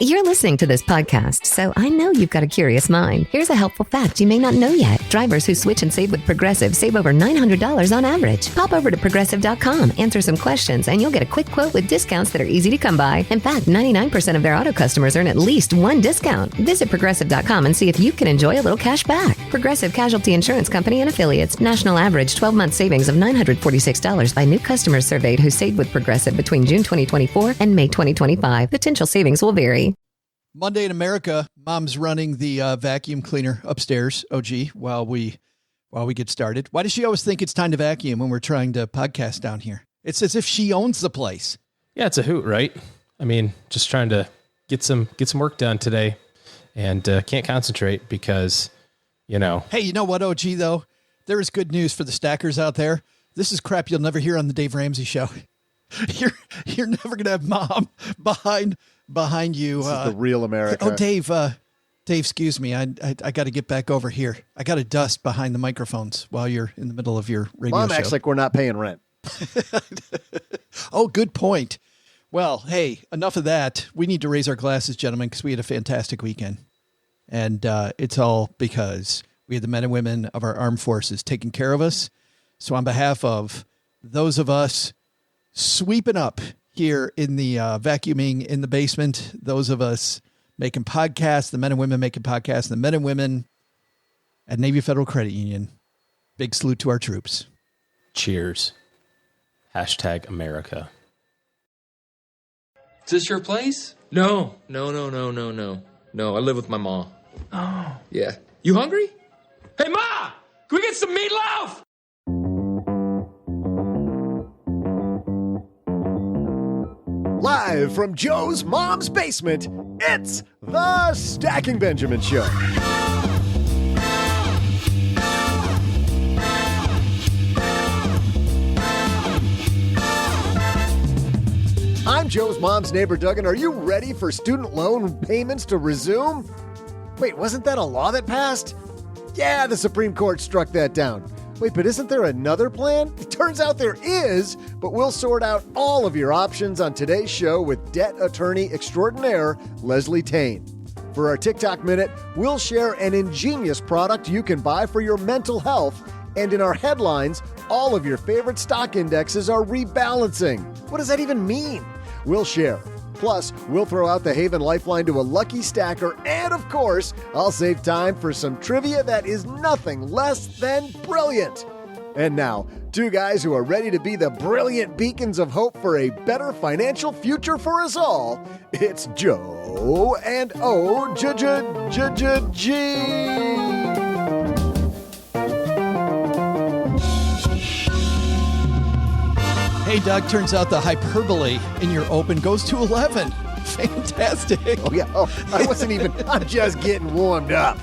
You're listening to this podcast, so I know you've got a curious mind. Here's a helpful fact you may not know yet. Drivers who switch and save with Progressive save over $900 on average. Pop over to Progressive.com, answer some questions, and you'll get a quick quote with discounts that are easy to come by. In fact, 99% of their auto customers earn at least one discount. Visit Progressive.com and see if you can enjoy a little cash back. Progressive Casualty Insurance Company and Affiliates. National average 12-month savings of $946 by new customers surveyed who saved with Progressive between June 2024 and May 2025. Potential savings will vary. Monday in America, Mom's running the vacuum cleaner upstairs, OG, while we get started. Why does she always think it's time to vacuum when we're trying to podcast down here? It's as if she owns the place. Yeah, it's a hoot, right? I mean, just trying to get some work done today, and can't concentrate because, you know. Hey, you know what, OG, though? There is good news for the stackers out there. This is crap you'll never hear on the Dave Ramsey Show. You're never going to have Mom behind you. This is the real America. Oh, Dave, excuse me. I got to get back over here. I got to dust behind the microphones while you're in the middle of your radio show. Mom acts like we're not paying rent. Oh, good point. Well, hey, enough of that. We need to raise our glasses, gentlemen, because we had a fantastic weekend. And it's all because we had the men and women of our armed forces taking care of us. So on behalf of those of us sweeping up here in the vacuuming in the basement, those of us making podcasts, the men and women making podcasts, the men and women at Navy Federal Credit Union, big salute to our troops. Cheers. Hashtag America. Is this your place? No, I live with my mom. Oh. Yeah. You hungry? Hey, Ma! Can we get some meatloaf? Live from Joe's mom's basement, it's the Stacking Benjamin Show. I'm Joe's mom's neighbor, Doug, and are you ready for student loan payments to resume? Wait, wasn't that a law that passed? Yeah, the Supreme Court struck that down. Wait, but isn't there another plan? It turns out there is, but we'll sort out all of your options on today's show with debt attorney extraordinaire, Leslie Tayne. For our TikTok Minute, we'll share an ingenious product you can buy for your mental health. And in our headlines, all of your favorite stock indexes are rebalancing. What does that even mean? We'll share. Plus, we'll throw out the Haven Lifeline to a lucky stacker, and of course, I'll save time for some trivia that is nothing less than brilliant. And now, two guys who are ready to be the brilliant beacons of hope for a better financial future for us all. It's Joe and O-G-G-G-G. Hey, Doug, turns out the hyperbole in your open goes to 11. Fantastic. Oh, yeah. Oh, I'm just getting warmed up.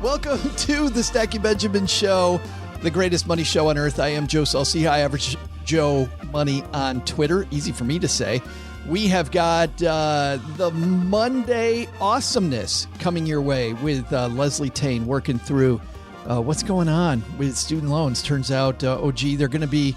Welcome to the Stacking Benjamin Show, the greatest money show on earth. I am Joe Saul-Sehy, High Average Joe Money on Twitter. Easy for me to say. We have got the Monday awesomeness coming your way with Leslie Tayne working through what's going on with student loans. Turns out, OG, they're going to be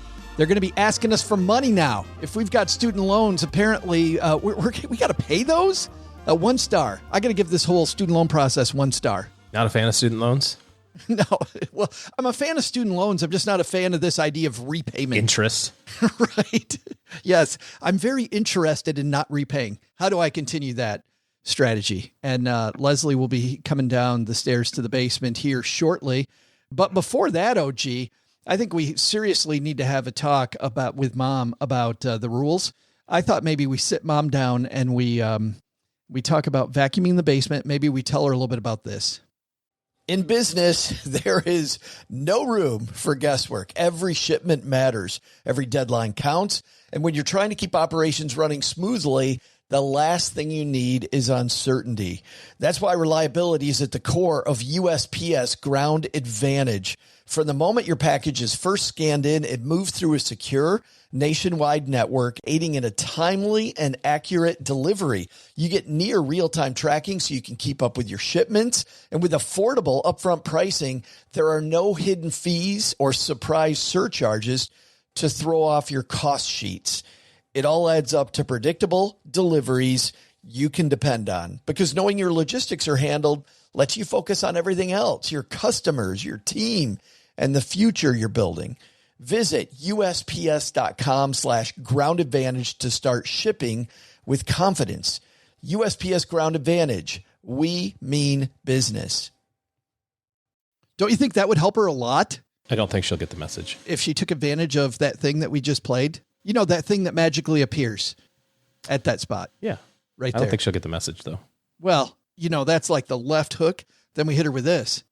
asking us for money now. If we've got student loans, apparently we got to pay those. 1 star. I got to give this whole student loan process 1 star. Not a fan of student loans? No. Well, I'm a fan of student loans. I'm just not a fan of this idea of repayment. Interest. Right. Yes. I'm very interested in not repaying. How do I continue that strategy? And Leslie will be coming down the stairs to the basement here shortly. But before that, OG, I think we seriously need to have a talk with Mom about the rules. I thought maybe we sit Mom down and we talk about vacuuming the basement. Maybe we tell her a little bit about this. In business, there is no room for guesswork. Every shipment matters. Every deadline counts. And when you're trying to keep operations running smoothly, the last thing you need is uncertainty. That's why reliability is at the core of USPS Ground Advantage. From the moment your package is first scanned in, it moves through a secure nationwide network, aiding in a timely and accurate delivery. You get near real-time tracking so you can keep up with your shipments. And with affordable upfront pricing, there are no hidden fees or surprise surcharges to throw off your cost sheets. It all adds up to predictable deliveries, you can depend on, because knowing your logistics are handled lets you focus on everything else, your customers, your team, and the future you're building. Visit USPS.com/Ground Advantage to start shipping with confidence. USPS Ground Advantage. We mean business. Don't you think that would help her a lot? I don't think she'll get the message. If she took advantage of that thing that we just played, you know, that thing that magically appears at that spot. Yeah. Right I there. don't think she'll get the message though. Well, you know, that's like the left hook. Then we hit her with this.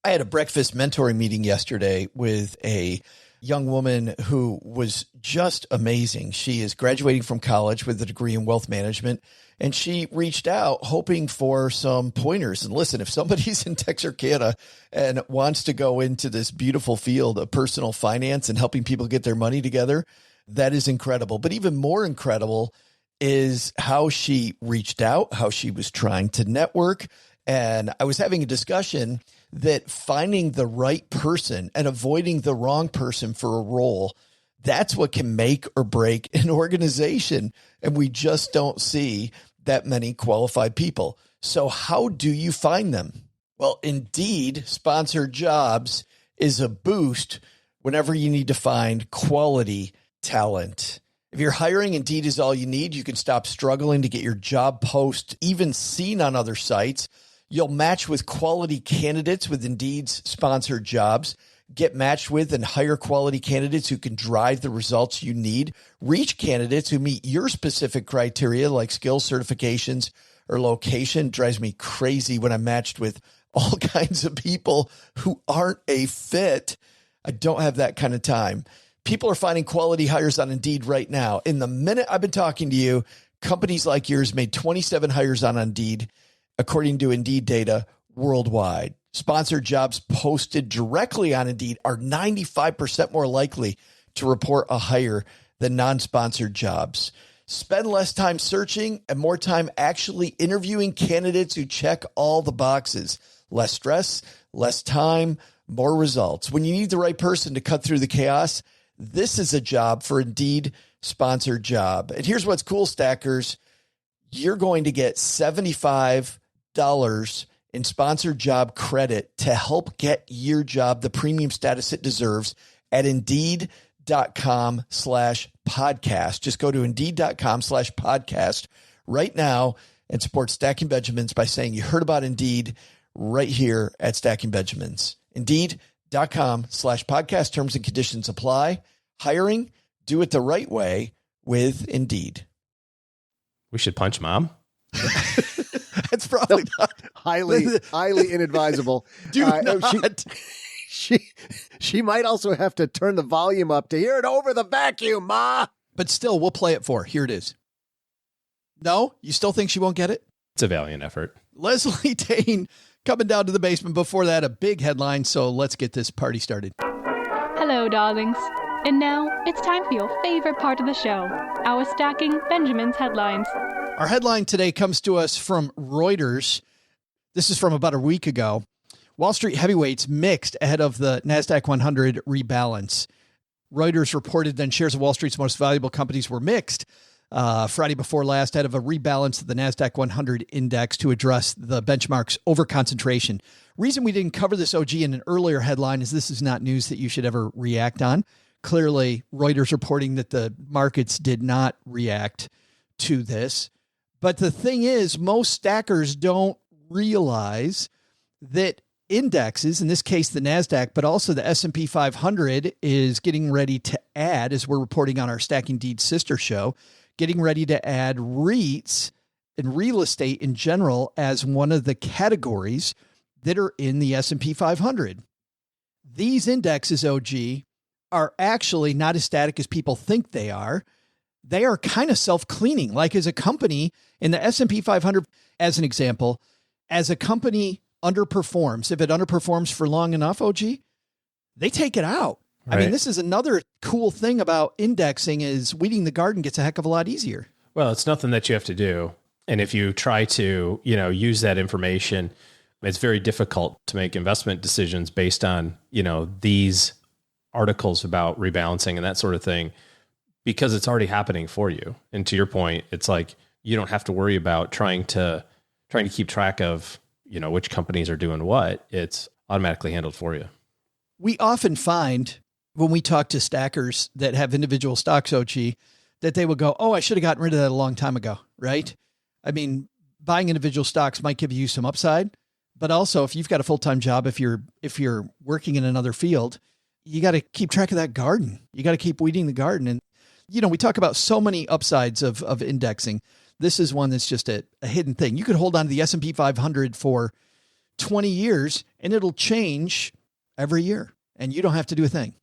I had a breakfast mentoring meeting yesterday with a young woman who was just amazing. She is graduating from college with a degree in wealth management, and she reached out hoping for some pointers. And listen, if somebody's in Texarkana and wants to go into this beautiful field of personal finance and helping people get their money together, that is incredible. But even more incredible is how she reached out, how she was trying to network. And I was having a discussion that finding the right person and avoiding the wrong person for a role, that's what can make or break an organization. And we just don't see that many qualified people. So how do you find them? Well, Indeed sponsored jobs is a boost whenever you need to find quality talent. If you're hiring, Indeed is all you need. You can stop struggling to get your job post even seen on other sites. You'll match with quality candidates with Indeed's sponsored jobs. Get matched with and hire quality candidates who can drive the results you need. Reach candidates who meet your specific criteria like skills, certifications, or location. It drives me crazy when I'm matched with all kinds of people who aren't a fit. I don't have that kind of time. People are finding quality hires on Indeed right now. In the minute I've been talking to you, companies like yours made 27 hires on Indeed, according to Indeed data worldwide. Sponsored jobs posted directly on Indeed are 95% more likely to report a hire than non-sponsored jobs. Spend less time searching and more time actually interviewing candidates who check all the boxes. Less stress, less time, more results. When you need the right person to cut through the chaos, this is a job for Indeed sponsored job. And here's what's cool, stackers. You're going to get $75 in sponsored job credit to help get your job the premium status it deserves at Indeed.com/podcast. Just go to Indeed.com/podcast right now and support Stacking Benjamins by saying you heard about Indeed right here at Stacking Benjamins. Indeed.com/podcast. Terms and conditions apply. Hiring, do it the right way with Indeed. We should punch mom. That's probably not highly inadvisable. Do not. She might also have to turn the volume up to hear it over the vacuum, Ma. But still, we'll play it for her. Here it is. No? You still think she won't get it? It's a valiant effort. Leslie Tayne coming down to the basement. Before that, a big headline. So let's get this party started. Hello, darlings. And now it's time for your favorite part of the show, our Stacking Benjamins headlines. Our headline today comes to us from Reuters. This is from about a week ago. Wall Street heavyweights mixed ahead of the NASDAQ 100 rebalance. Reuters reported then shares of Wall Street's most valuable companies were mixed Friday before last ahead of a rebalance of the NASDAQ 100 index to address the benchmark's overconcentration. Reason we didn't cover this, OG, in an earlier headline is this is not news that you should ever react on. Clearly, Reuters reporting that the markets did not react to this. But the thing is, most stackers don't realize that indexes, in this case, the NASDAQ, but also the S&P 500 is getting ready to add, as we're reporting on our Stacking Deeds sister show, getting ready to add REITs and real estate in general as one of the categories that are in the S&P 500. These indexes, OG, are actually not as static as people think they are. They are kind of self-cleaning. Like as a company in the S&P 500, as an example, as a company underperforms, if it underperforms for long enough, OG, they take it out. Right. I mean, this is another cool thing about indexing is weeding the garden gets a heck of a lot easier. Well, it's nothing that you have to do. And if you try to, use that information, it's very difficult to make investment decisions based on, these articles about rebalancing and that sort of thing, because it's already happening for you. And to your point, it's like you don't have to worry about trying to keep track of, which companies are doing what. It's automatically handled for you. We often find when we talk to stackers that have individual stocks, OG, that they will go, oh, I should have gotten rid of that a long time ago, right? I mean, buying individual stocks might give you some upside, but also if you've got a full-time job, if you're working in another field, you got to keep track of that garden. You got to keep weeding the garden. And, we talk about so many upsides of indexing. This is one that's just a hidden thing. You could hold on to the S&P 500 for 20 years and it'll change every year and you don't have to do a thing.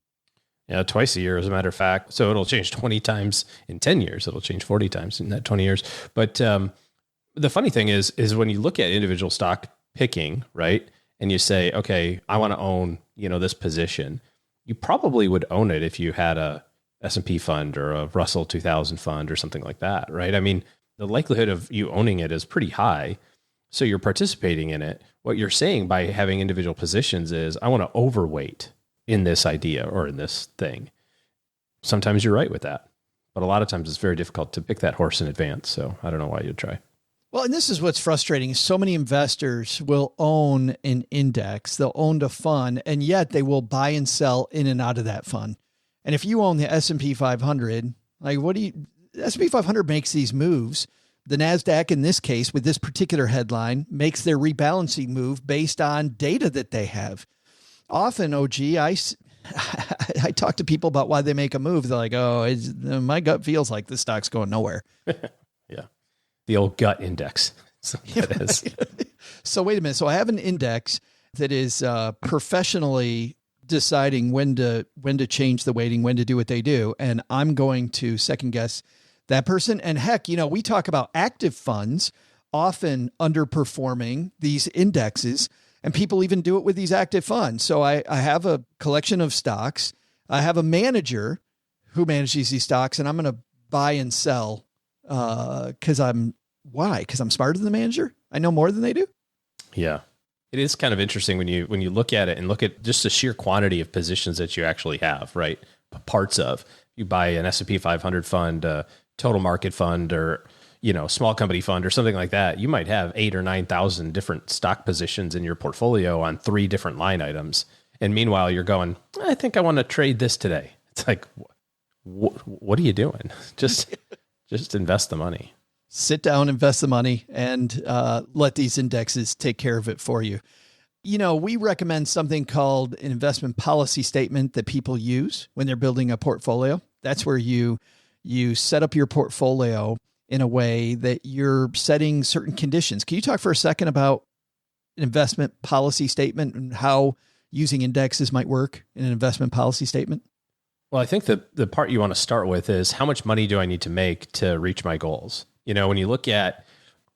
Yeah, twice a year, as a matter of fact. So it'll change 20 times in 10 years. It'll change 40 times in that 20 years. But the funny thing is when you look at individual stock picking, right, and you say, okay, I want to own, this position, you probably would own it if you had a S&P fund or a Russell 2000 fund or something like that, right? I mean, the likelihood of you owning it is pretty high. So you're participating in it. What you're saying by having individual positions is, I want to overweight in this idea or in this thing. Sometimes you're right with that, but a lot of times it's very difficult to pick that horse in advance. So I don't know why you'd try. Well, and this is what's frustrating. So many investors will own an index, they'll own a fund, and yet they will buy and sell in and out of that fund. And if you own the S&P 500, like the S&P 500 makes these moves. The NASDAQ in this case, with this particular headline, makes their rebalancing move based on data that they have. Often, OG, I talk to people about why they make a move. They're like, oh, my gut feels like this stock's going nowhere. Yeah. The old gut index. That is. So wait a minute. So I have an index that is professionally deciding when to change the weighting, when to do what they do. And I'm going to second guess that person. And heck, we talk about active funds often underperforming these indexes. And people even do it with these active funds. So I have a collection of stocks. I have a manager who manages these stocks, and I'm going to buy and sell because I'm smarter than the manager. I know more than they do. Yeah, it is kind of interesting when you look at it and look at just the sheer quantity of positions that you actually have, right? Parts of. You buy an S&P 500 fund, a total market fund, or small company fund or something like that, you might have 8,000 or 9,000 different stock positions in your portfolio on 3 different line items. And meanwhile, you're going, I think I want to trade this today. It's like, what are you doing? Just invest the money. Sit down, invest the money, and let these indexes take care of it for you. We recommend something called an investment policy statement that people use when they're building a portfolio. That's where you set up your portfolio in a way that you're setting certain conditions. Can you talk for a second about an investment policy statement and how using indexes might work in an investment policy statement? Well, I think the part you want to start with is, how much money do I need to make to reach my goals? When you look at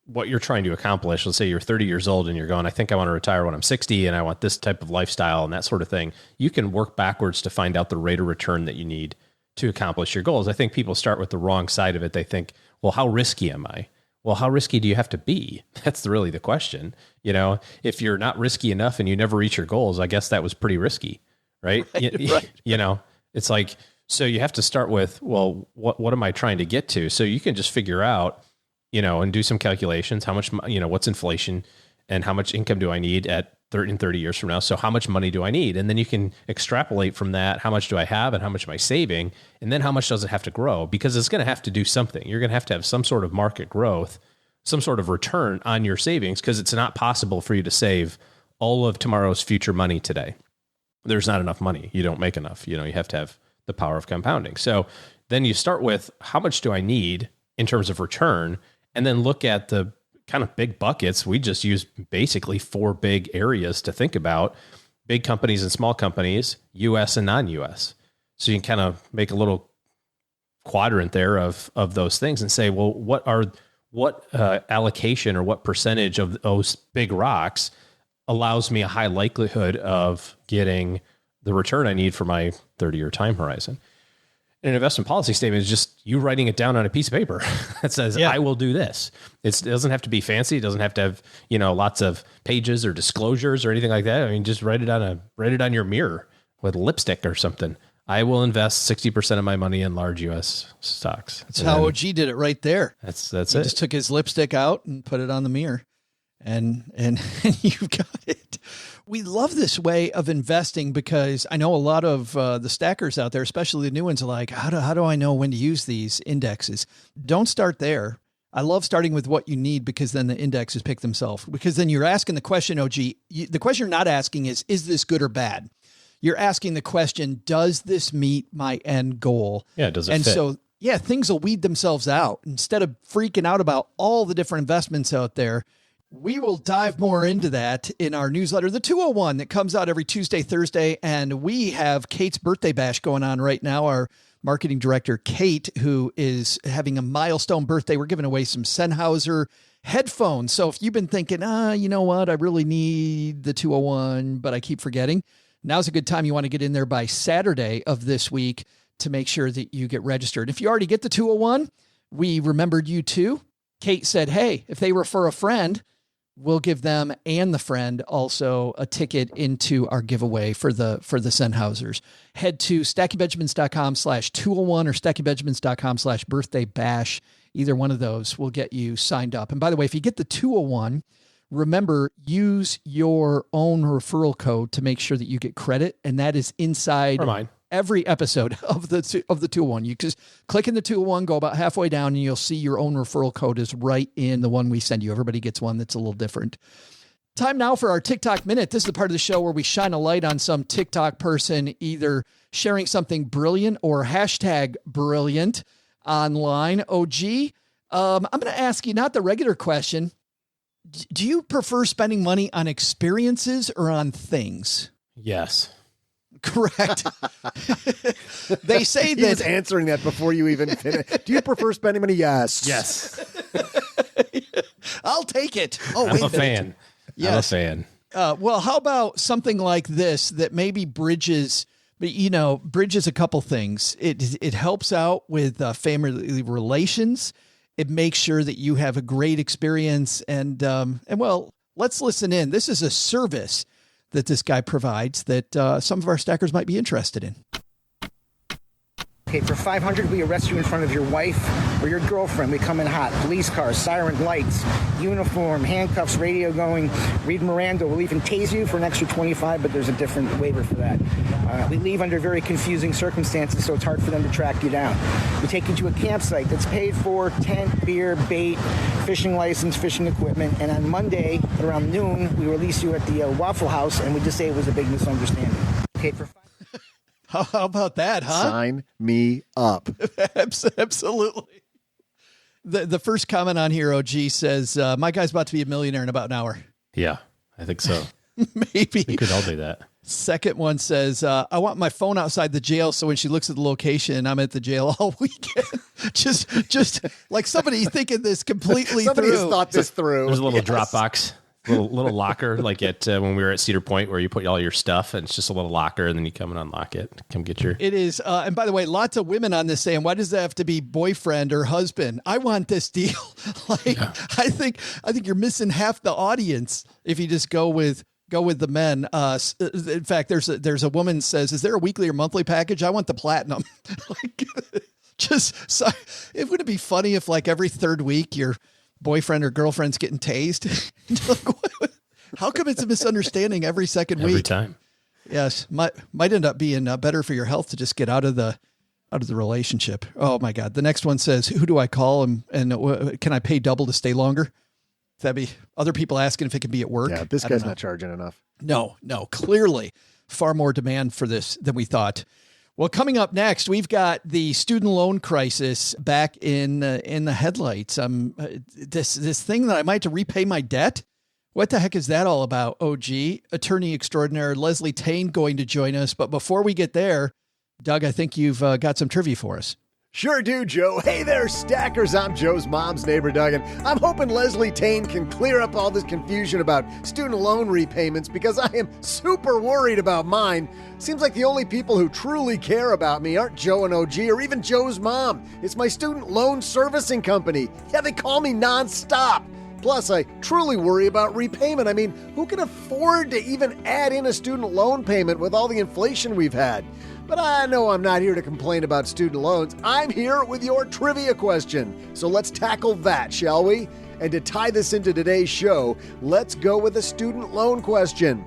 what you're trying to accomplish, let's say you're 30 years old and you're going, I think I want to retire when I'm 60 and I want this type of lifestyle and that sort of thing. You can work backwards to find out the rate of return that you need to accomplish your goals. I think people start with the wrong side of it. They think, well, how risky am I? Well, how risky do you have to be? That's really the question. If you're not risky enough and you never reach your goals, I guess that was pretty risky, right? Right. It's like, so you have to start with, well, what am I trying to get to? So you can just figure out, and do some calculations, how much, what's inflation and how much income do I need in 30 years from now? So how much money do I need? And then you can extrapolate from that. How much do I have and how much am I saving? And then how much does it have to grow? Because it's going to have to do something. You're going to have some sort of market growth, some sort of return on your savings, because it's not possible for you to save all of tomorrow's future money today. There's not enough money. You don't make enough. You have to have the power of compounding. So then you start with, how much do I need in terms of return? And then look at the kind of big buckets. We just use basically 4 big areas to think about: big companies and small companies, US and non-US. So you can kind of make a little quadrant there of those things and say, well, what allocation or what percentage of those big rocks allows me a high likelihood of getting the return I need for my 30-year time horizon? An investment policy statement is just you writing it down on a piece of paper that says, I will do this. It doesn't have to be fancy. It doesn't have to have, lots of pages or disclosures or anything like that. I mean, just write it on your mirror with lipstick or something. I will invest 60% of my money in large U.S. stocks. That's how OG did it right there. That's He it. just took his lipstick out and put it on the mirror, and you've got it. We love this way of investing because I know a lot of the stackers out there, especially the new ones, are like, how do I know when to use these indexes? Don't start there. I love starting with what you need because then the indexes pick themselves. Because then you're asking the question, OG. The question you're not asking is this good or bad? You're asking the question, does this meet my end goal? Yeah, does it and fit? So, yeah, things will weed themselves out. Instead of freaking out about all the different investments out there, we will dive more into that in our newsletter, the 201, that comes out every Tuesday, Thursday. And we have Kate's birthday bash going on right now. Our marketing director, Kate, who is having a milestone birthday. We're giving away some Sennheiser headphones. So if you've been thinking, you know what, I really need the 201, but I keep forgetting, now's a good time. You want to get in there by Saturday of this week to make sure that you get registered. If you already get the 201, we remembered you too. Kate said, hey, if they refer a friend, we'll give them and the friend also a ticket into our giveaway for the Sennheisers. Head to stackingbenjamins.com/201 or stackingbenjamins.com/birthday bash. Either one of those will get you signed up. And by the way, if you get the 201, remember, use your own referral code to make sure that you get credit. And that is inside every episode of the 201. You just click in the 201, go about halfway down, and you'll see your own referral code is right in the one we send you. Everybody gets one that's a little different. Time now for our TikTok Minute. This is the part of the show where we shine a light on some TikTok person either sharing something brilliant or hashtag brilliant online. OG, I'm going to ask you not the regular question. Do you prefer spending money on experiences or on things? Yes. Correct. They say He that was answering that before you even finished. Do you prefer spending money? Yes. Yes. I'll take it. Oh, I'm a fan. Yes. I'm a fan. Well, how about something like this that maybe bridges a couple things. It helps out with family relations. It makes sure that you have a great experience. And well, let's listen in. This is a service that this guy provides that some of our stackers might be interested in. Okay, for $500, we arrest you in front of your wife or your girlfriend. We come in hot. Police cars, siren lights, uniform, handcuffs, radio going, read Miranda. We'll even tase you for an extra $25, but there's a different waiver for that. We leave under very confusing circumstances, so it's hard for them to track you down. We take you to a campsite that's paid for, tent, beer, bait, fishing license, fishing equipment, and on Monday around noon, we release you at the Waffle House, and we just say it was a big misunderstanding. Okay, for How about that, huh? Sign me up. Absolutely. The first comment on here, OG, says, my guy's about to be a millionaire in about an hour. Yeah, I think so. Maybe. We could all do that. Second one says, I want my phone outside the jail so when she looks at the location, I'm at the jail all weekend. just like somebody thinking this completely Somebody through. has thought this through. There's a little Dropbox, little locker, like at when we were at Cedar Point, where you put all your stuff, and it's just a little locker, and then you come and unlock it. Come get your. It is, and by the way, lots of women on this saying, "Why does that have to be boyfriend or husband?" I want this deal. I think you're missing half the audience if you just go with the men. In fact, there's a woman says, "Is there a weekly or monthly package? I want the platinum." It would be funny if like every third week your boyfriend or girlfriend's getting tased. How come it's a misunderstanding every second week? Every time. Yes. Might end up being better for your health to just get out of the relationship. Oh my God. The next one says, who do I call? And can I pay double to stay longer? That'd be other people asking if it can be at work. Yeah, this guy's not charging enough. No, clearly far more demand for this than we thought. Well, coming up next, we've got the student loan crisis back in the headlights. This thing that I might have to repay my debt. What the heck is that all about? OG, attorney extraordinaire Leslie Tayne going to join us. But before we get there, Doug, I think you've got some trivia for us. Sure do, Joe. Hey there, stackers. I'm Joe's mom's neighbor, Doug, and I'm hoping Leslie Tayne can clear up all this confusion about student loan repayments because I am super worried about mine. Seems like the only people who truly care about me aren't Joe and OG or even Joe's mom. It's my student loan servicing company. Yeah, they call me nonstop. Plus, I truly worry about repayment. I mean, who can afford to even add in a student loan payment with all the inflation we've had? But I know I'm not here to complain about student loans. I'm here with your trivia question. So let's tackle that, shall we? And to tie this into today's show, let's go with a student loan question.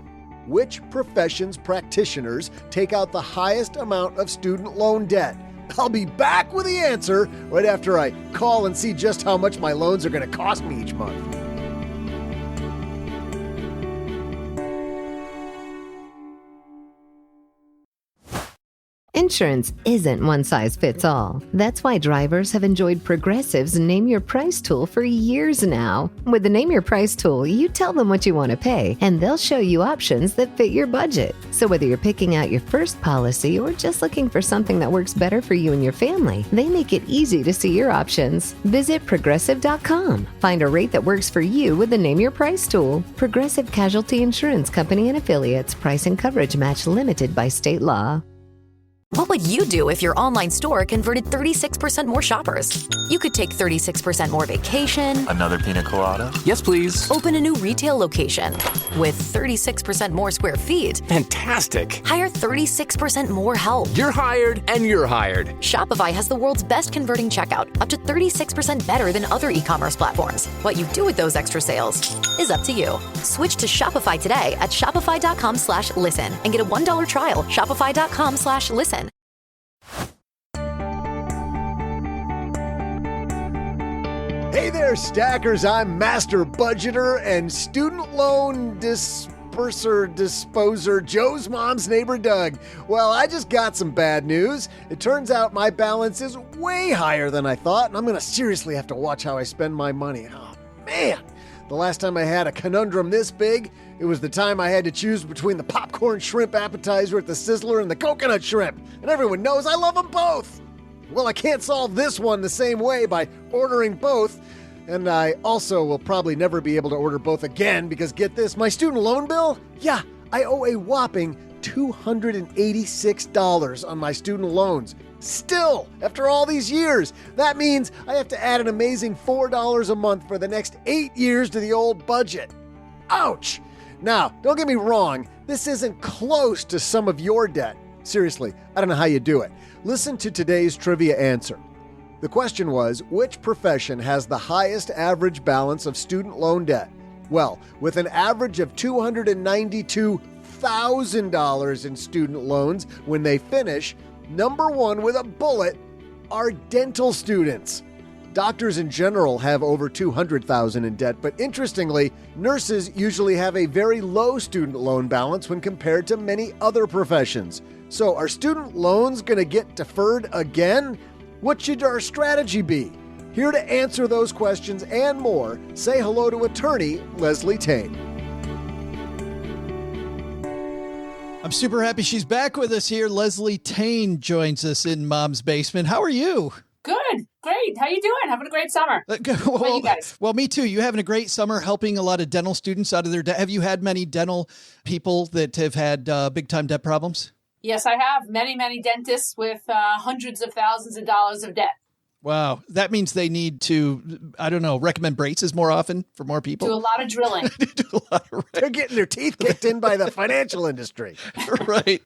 Which profession's practitioners take out the highest amount of student loan debt? I'll be back with the answer right after I call and see just how much my loans are going to cost me each month. Insurance isn't one size fits all. That's why drivers have enjoyed Progressive's Name Your Price tool for years now. With the Name Your Price tool, you tell them what you want to pay, and they'll show you options that fit your budget. So whether you're picking out your first policy or just looking for something that works better for you and your family, they make it easy to see your options. Visit Progressive.com. Find a rate that works for you with the Name Your Price tool. Progressive Casualty Insurance Company and Affiliates. Price and coverage match limited by state law. What would you do if your online store converted 36% more shoppers? You could take 36% more vacation. Another pina colada? Yes, please. Open a new retail location with 36% more square feet. Fantastic. Hire 36% more help. You're hired and you're hired. Shopify has the world's best converting checkout, up to 36% better than other e-commerce platforms. What you do with those extra sales is up to you. Switch to Shopify today at shopify.com/listen and get a $1 trial. Shopify.com/listen. Hey there, stackers. I'm Master Budgeter and Student Loan Disposer, Joe's mom's neighbor, Doug. Well, I just got some bad news. It turns out my balance is way higher than I thought, and I'm going to seriously have to watch how I spend my money. Oh, man. The last time I had a conundrum this big, it was the time I had to choose between the popcorn shrimp appetizer at the Sizzler and the coconut shrimp. And everyone knows I love them both. Well, I can't solve this one the same way by ordering both. And I also will probably never be able to order both again because get this, my student loan bill? Yeah, I owe a whopping $286 on my student loans. Still, after all these years, that means I have to add an amazing $4 a month for the next 8 years to the old budget. Ouch! Now, don't get me wrong, this isn't close to some of your debt. Seriously, I don't know how you do it. Listen to today's trivia answer. The question was, which profession has the highest average balance of student loan debt? Well, with an average of $292,000 in student loans when they finish, number one with a bullet are dental students. Doctors in general have over $200,000 in debt, but interestingly, nurses usually have a very low student loan balance when compared to many other professions. So are student loans going to get deferred again? What should our strategy be? Here to answer those questions and more, say hello to attorney Leslie Tayne. I'm super happy she's back with us here. Leslie Tayne joins us in Mom's Basement. How are you? Good. Great. How you doing? Having a great summer. How about you guys? Well, me too. You having a great summer helping a lot of dental students out of their debt. Have you had many dental people that have had big-time debt problems? Yes, I have. Many, many dentists with hundreds of thousands of dollars of debt. Wow. That means they need to, I don't know, recommend braces more often for more people? Do a lot of drilling. They're getting their teeth kicked in by the financial industry. Right.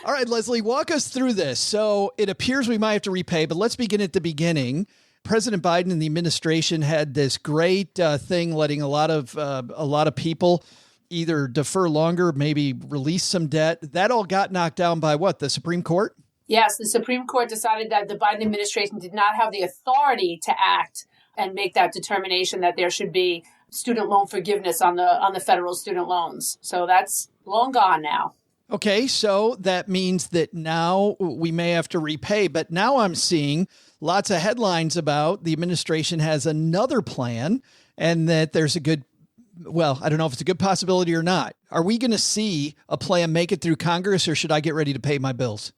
All right, Leslie, walk us through this. So it appears we might have to repay, but let's begin at the beginning. President Biden and the administration had this great thing letting a lot of people either defer longer, maybe release some debt. That all got knocked down by what? The Supreme Court? Yes, the Supreme Court decided that the Biden administration did not have the authority to act and make that determination that there should be student loan forgiveness on the federal student loans. So that's long gone now. Okay, so that means that now we may have to repay. But now I'm seeing lots of headlines about the administration has another plan and that there's a good, well, I don't know if it's a good possibility or not. Are we going to see a plan make it through Congress, or should I get ready to pay my bills?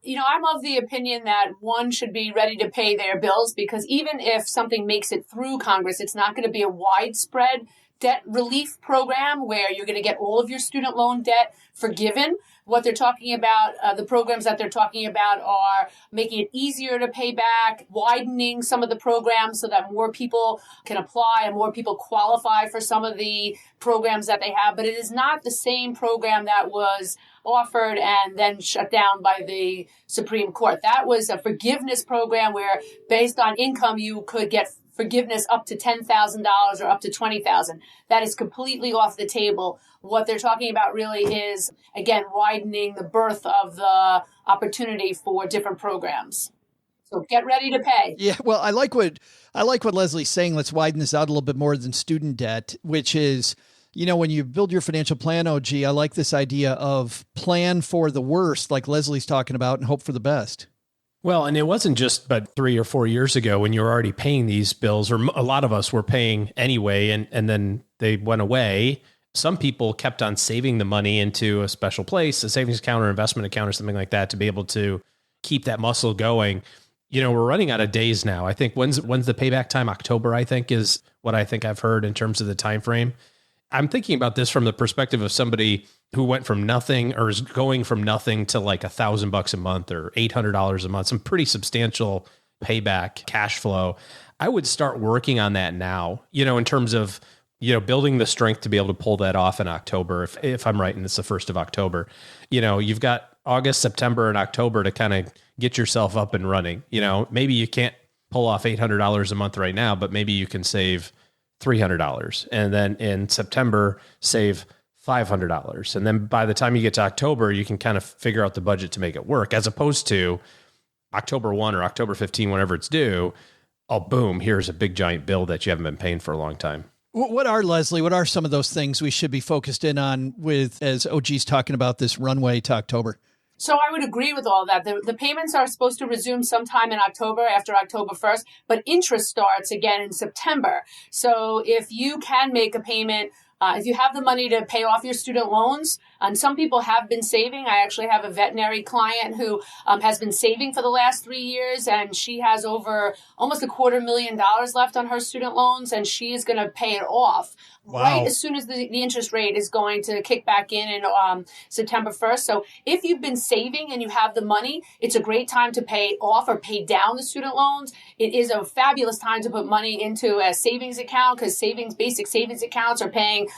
You know, I'm of the opinion that one should be ready to pay their bills, because even if something makes it through Congress, it's not going to be a widespread debt relief program where you're going to get all of your student loan debt forgiven. What they're talking about, the programs that they're talking about are making it easier to pay back, widening some of the programs so that more people can apply and more people qualify for some of the programs that they have. But it is not the same program that was offered and then shut down by the Supreme Court. That was a forgiveness program where based on income, you could get forgiveness up to $10,000 or up to $20,000. That is completely off the table. What they're talking about really is, again, widening the berth of the opportunity for different programs. So get ready to pay. Yeah, well, I like what Leslie's saying. Let's widen this out a little bit more than student debt, which is, when you build your financial plan, OG, I like this idea of plan for the worst, like Leslie's talking about, and hope for the best. Well, and it wasn't just but 3 or 4 years ago when you were already paying these bills, or a lot of us were paying anyway, and then they went away. Some people kept on saving the money into a special place, a savings account or investment account or something like that, to be able to keep that muscle going. We're running out of days now. I think when's the payback time? October, I think, is what I think I've heard in terms of the time frame. I'm thinking about this from the perspective of somebody who went from nothing or is going from nothing to like $1,000 a month or $800 a month, some pretty substantial payback cash flow. I would start working on that now, in terms of, building the strength to be able to pull that off in October. If I'm right, and it's the 1st of October, you've got August, September, and October to kind of get yourself up and running. Maybe you can't pull off $800 a month right now, but maybe you can save $300, and then in September save $500. And then by the time you get to October, you can kind of figure out the budget to make it work, as opposed to October 1 or October 15, whenever it's due. Oh, boom, here's a big giant bill that you haven't been paying for a long time. What are some of those things we should be focused in on with, as OG's talking about this runway to October? So I would agree with all that. The payments are supposed to resume sometime in October, after October 1st, but interest starts again in September. So if you can make a payment, if you have the money to pay off your student loans, and some people have been saving. I actually have a veterinary client who has been saving for the last 3 years, and she has over almost $250,000 left on her student loans, and she is going to pay it off. Wow. Right as soon as the interest rate is going to kick back in September 1st. So if you've been saving and you have the money, it's a great time to pay off or pay down the student loans. It is a fabulous time to put money into a savings account, because basic savings accounts are paying,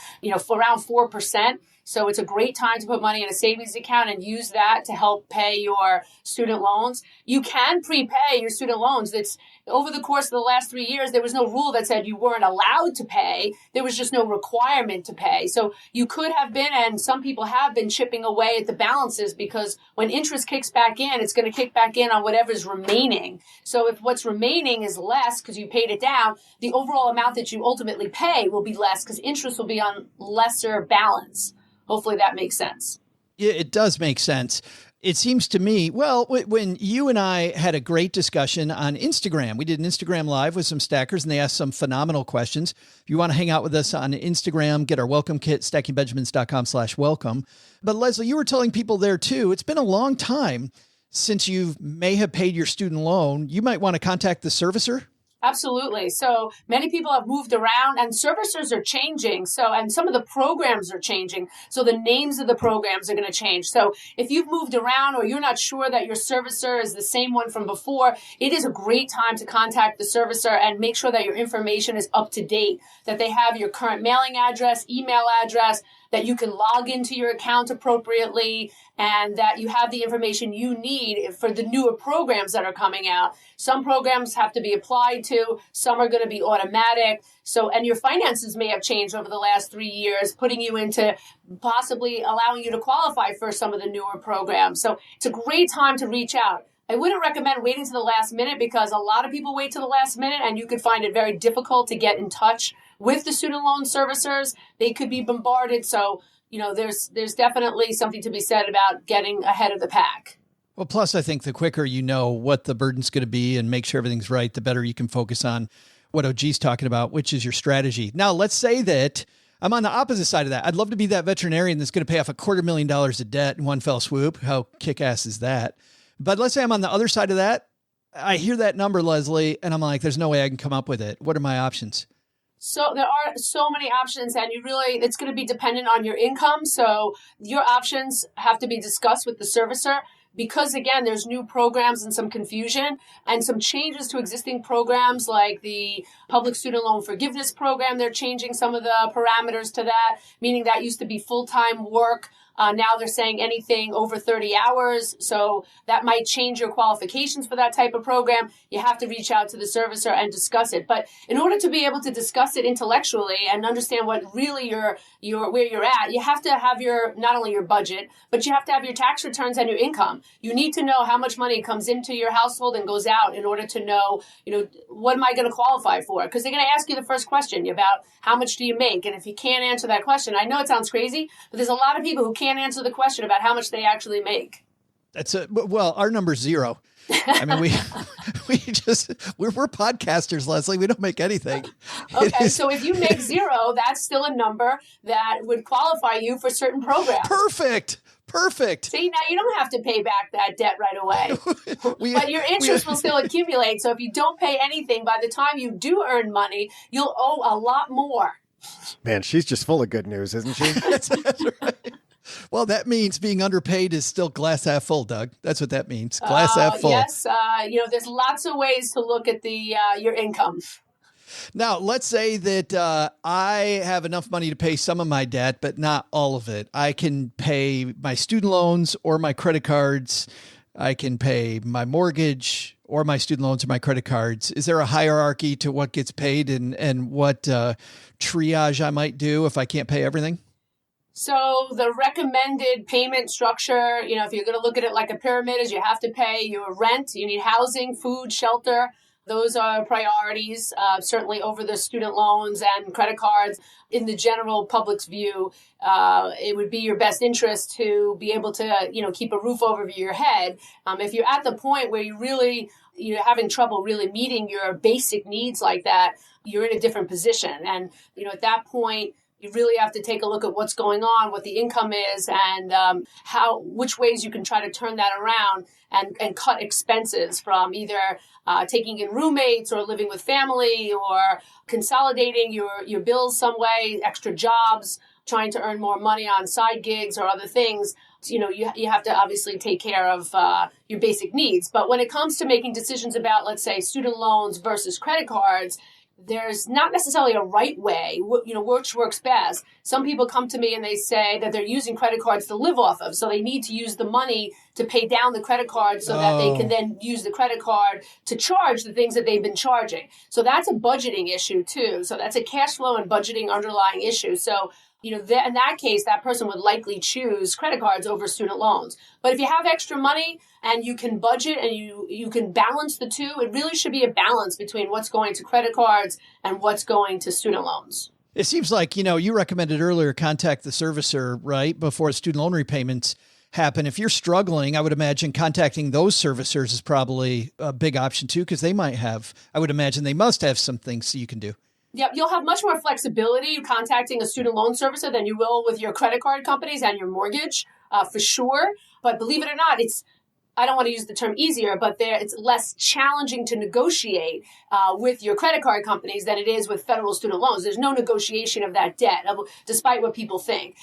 for around 4%. So it's a great time to put money in a savings account and use that to help pay your student loans. You can prepay your student loans. That's over the course of the last 3 years, there was no rule that said you weren't allowed to pay. There was just no requirement to pay. So you could have been, and some people have been, chipping away at the balances, because when interest kicks back in, it's going to kick back in on whatever's remaining. So if what's remaining is less because you paid it down, the overall amount that you ultimately pay will be less because interest will be on lesser balance. Hopefully that makes sense. Yeah, it does make sense. It seems to me, well, when you and I had a great discussion on Instagram, we did an Instagram live with some stackers and they asked some phenomenal questions. If you want to hang out with us on Instagram, get our welcome kit, stackingbenjamins.com/welcome. But Leslie, you were telling people there too, it's been a long time since you may have paid your student loan. You might want to contact the servicer. Absolutely. So many people have moved around and servicers are changing. And some of the programs are changing. So the names of the programs are going to change. So if you've moved around or you're not sure that your servicer is the same one from before, it is a great time to contact the servicer and make sure that your information is up to date, that they have your current mailing address, email address, that you can log into your account appropriately, and that you have the information you need for the newer programs that are coming out. Some programs have to be applied to, some are going to be automatic. And your finances may have changed over the last 3 years, putting you into possibly allowing you to qualify for some of the newer programs. So it's a great time to reach out. I wouldn't recommend waiting to the last minute, because a lot of people wait to the last minute and you could find it very difficult to get in touch with the student loan servicers. They could be bombarded. So, there's definitely something to be said about getting ahead of the pack. Well, plus I think the quicker you know what the burden's going to be and make sure everything's right, the better you can focus on what OG's talking about, which is your strategy. Now, let's say that I'm on the opposite side of that. I'd love to be that veterinarian that's going to pay off $250,000 of debt in one fell swoop. How kick-ass is that? But let's say I'm on the other side of that. I hear that number, Leslie, and I'm like, there's no way I can come up with it. What are my options? So there are so many options, and it's going to be dependent on your income. So your options have to be discussed with the servicer because, again, there's new programs and some confusion and some changes to existing programs like the Public Student Loan Forgiveness Program. They're changing some of the parameters to that, meaning that used to be full-time work. Now they're saying anything over 30 hours. So that might change your qualifications for that type of program. You have to reach out to the servicer and discuss it. But in order to be able to discuss it intellectually and understand what really where you're at, you have to have not only your budget, but you have to have your tax returns and your income. You need to know how much money comes into your household and goes out in order to know, what am I going to qualify for? Because they're going to ask you the first question about how much do you make? And if you can't answer that question, I know it sounds crazy, but there's a lot of people who can't answer the question about how much they actually make. Our number's zero. I mean, we're podcasters, Leslie. We don't make anything. Okay, so if you make zero, that's still a number that would qualify you for certain programs. Perfect. See, now you don't have to pay back that debt right away, but your interest will still accumulate. So if you don't pay anything, by the time you do earn money, you'll owe a lot more. Man, she's just full of good news, isn't she? That's right. Well, that means being underpaid is still glass half full, Doug. That's what that means. Glass half full. Yes. There's lots of ways to look at your income. Now, let's say that I have enough money to pay some of my debt, but not all of it. I can pay my student loans or my credit cards. I can pay my mortgage or my student loans or my credit cards. Is there a hierarchy to what gets paid and what triage I might do if I can't pay everything? So the recommended payment structure, if you're going to look at it like a pyramid, is you have to pay your rent, you need housing, food, shelter. Those are priorities, certainly over the student loans and credit cards. In the general public's view, it would be your best interest to be able to, keep a roof over your head. If you're at the point where you're having trouble really meeting your basic needs like that, you're in a different position. And, at that point, you really have to take a look at what's going on, what the income is, and which ways you can try to turn that around and cut expenses from either taking in roommates or living with family or consolidating your bills some way, extra jobs, trying to earn more money on side gigs or other things. You have to obviously take care of your basic needs. But when it comes to making decisions about, let's say, student loans versus credit cards, there's not necessarily a right way, which works best. Some people come to me and they say that they're using credit cards to live off of. So they need to use the money to pay down the credit card so that they can then use the credit card to charge the things that they've been charging. So that's a budgeting issue too. So that's a cash flow and budgeting underlying issue. So in that case, that person would likely choose credit cards over student loans. But if you have extra money and you can budget and you can balance the two, it really should be a balance between what's going to credit cards and what's going to student loans. It seems like, you recommended earlier, contact the servicer, right, before student loan repayments happen. If you're struggling, I would imagine contacting those servicers is probably a big option too, because they must have some things that you can do. Yep, you'll have much more flexibility contacting a student loan servicer than you will with your credit card companies and your mortgage, for sure. But believe it or not, I don't want to use the term easier, but it's less challenging to negotiate with your credit card companies than it is with federal student loans. There's no negotiation of that debt, despite what people think.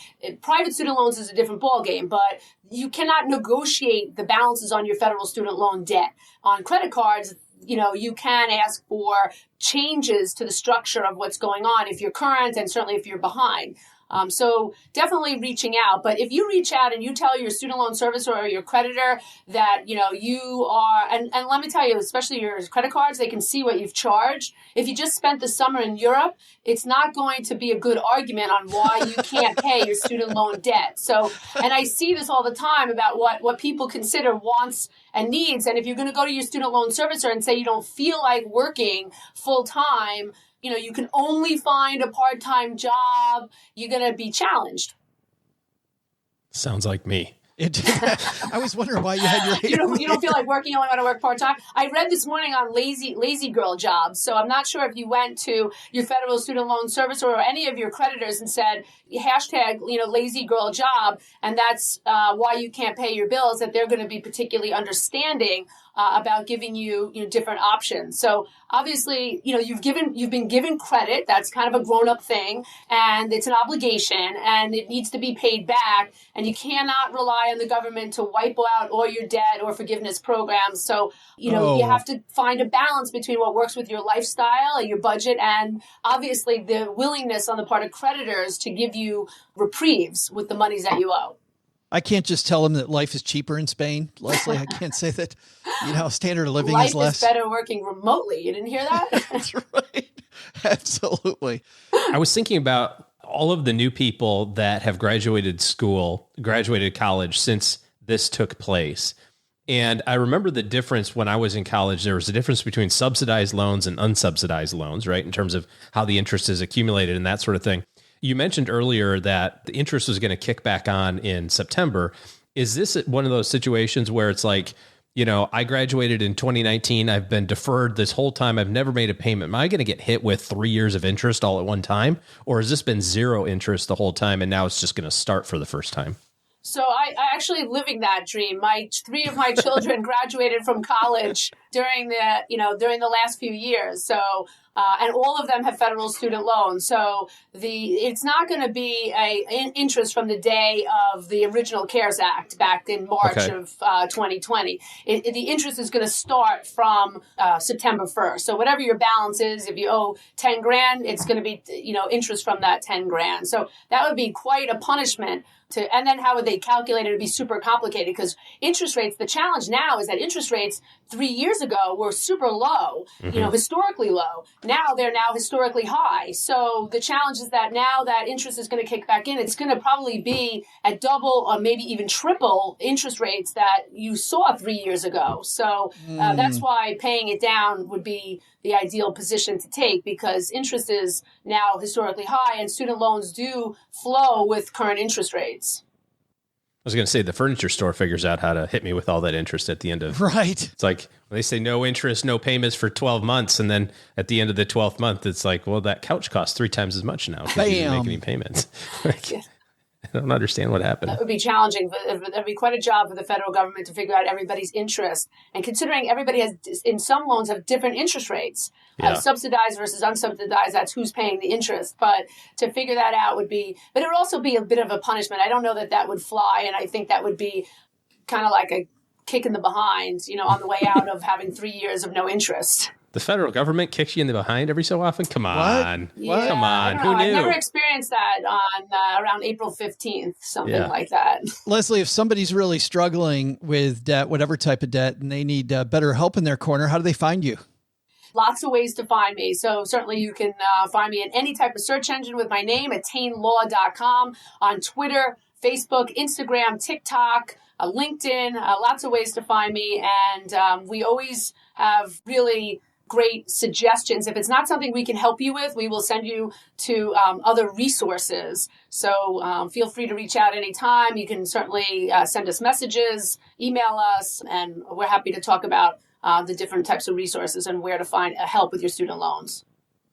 Private student loans is a different ballgame, but you cannot negotiate the balances on your federal student loan debt. On credit cards, you can ask for changes to the structure of what's going on if you're current and certainly if you're behind. So definitely reaching out. But if you reach out and you tell your student loan servicer or your creditor that, you are, and let me tell you, especially your credit cards, they can see what you've charged. If you just spent the summer in Europe, it's not going to be a good argument on why you can't pay your student loan debt. So, and I see this all the time about what people consider wants and needs. And if you're going to go to your student loan servicer and say you don't feel like working full time, you can only find a part-time job, you're going to be challenged. Sounds like me. I was wondering why you had your hand. You don't feel like working, you only want to work part-time. I read this morning on lazy girl jobs. So I'm not sure if you went to your federal student loan service or any of your creditors and said, hashtag, lazy girl job. And that's why you can't pay your bills, that they're going to be particularly understanding about giving you, different options. So obviously, you've been given credit. That's kind of a grown-up thing, and it's an obligation, and it needs to be paid back. And you cannot rely on the government to wipe out all your debt or forgiveness programs. So, you have to find a balance between what works with your lifestyle and your budget, and obviously the willingness on the part of creditors to give you reprieves with the monies that you owe. I can't just tell them that life is cheaper in Spain, Leslie. I can't say that, standard of living life is less. Life is better working remotely. You didn't hear that? That's right. Absolutely. I was thinking about all of the new people that have graduated college since this took place. And I remember the difference when I was in college. There was a difference between subsidized loans and unsubsidized loans, right? In terms of how the interest is accumulated and that sort of thing. You mentioned earlier that the interest was going to kick back on in September. Is this one of those situations where it's like, I graduated in 2019. I've been deferred this whole time. I've never made a payment. Am I going to get hit with 3 years of interest all at one time? Or has this been zero interest the whole time and now it's just going to start for the first time? So I actually living that dream. Three of my children graduated from college during the last few years. So, and all of them have federal student loans. So it's not going to be an interest from the day of the original CARES Act back in March of 2020. The interest is going to start from September 1st. So whatever your balance is, if you owe 10 grand, it's going to be, interest from that 10 grand. So that would be quite a punishment. And then how would they calculate it? It'd be super complicated because interest rates, the challenge now is that interest rates 3 years ago were super low, historically low. Now they're historically high. So the challenge is that now that interest is going to kick back in, it's going to probably be at double or maybe even triple interest rates that you saw 3 years ago. So that's why paying it down would be the ideal position to take, because interest is now historically high and student loans do flow with current interest rates. I was going to say the furniture store figures out how to hit me with all that interest at the end of. Right. It's like when they say no interest, no payments for 12 months. And then at the end of the 12th month, it's like, well, that couch costs 3 times as much now because you didn't make any payments. I don't understand what happened. That would be challenging. It would be quite a job for the federal government to figure out everybody's interest. And considering everybody has, in some loans, have different interest rates, subsidized versus unsubsidized, that's who's paying the interest. But to figure that out but it would also be a bit of a punishment. I don't know that would fly. And I think that would be kind of like a kick in the behind, on the way out of having 3 years of no interest. The federal government kicks you in the behind every so often? Come on. Yeah, come on. Who knew? I've never experienced that on around April 15th, something like that. Leslie, if somebody's really struggling with debt, whatever type of debt, and they need better help in their corner, how do they find you? Lots of ways to find me. So certainly you can find me in any type of search engine with my name at TayneLaw.com, on Twitter, Facebook, Instagram, TikTok, LinkedIn, lots of ways to find me. And we always have really great suggestions. If it's not something we can help you with, we will send you to other resources. So feel free to reach out anytime. You can certainly send us messages, email us, and we're happy to talk about the different types of resources and where to find help with your student loans.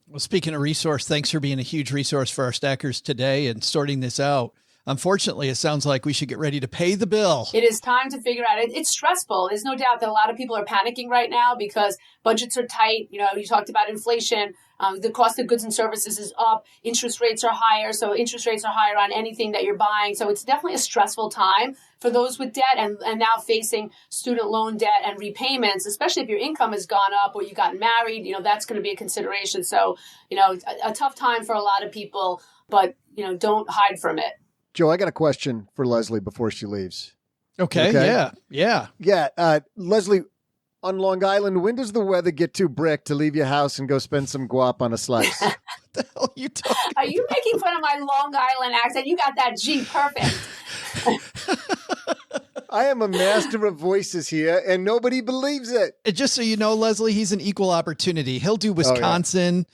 Well, speaking of resource, thanks for being a huge resource for our stackers today and sorting this out. Unfortunately, it sounds like we should get ready to pay the bill. It is time to figure out. It's stressful. There's no doubt that a lot of people are panicking right now because budgets are tight. You talked about inflation. The cost of goods and services is up. Interest rates are higher. So interest rates are higher on anything that you're buying. So it's definitely a stressful time for those with debt and now facing student loan debt and repayments, especially if your income has gone up or you got married, that's going to be a consideration. So, a tough time for a lot of people, but, don't hide from it. Joe, I got a question for Leslie before she leaves. Okay. Yeah. Leslie, on Long Island, when does the weather get too brick to leave your house and go spend some guap on a slice? What the hell are you talking Are you making fun of my Long Island accent? You got that G perfect. I am a master of voices here, and nobody believes it. Just so you know, Leslie, he's an equal opportunity. He'll do Wisconsin.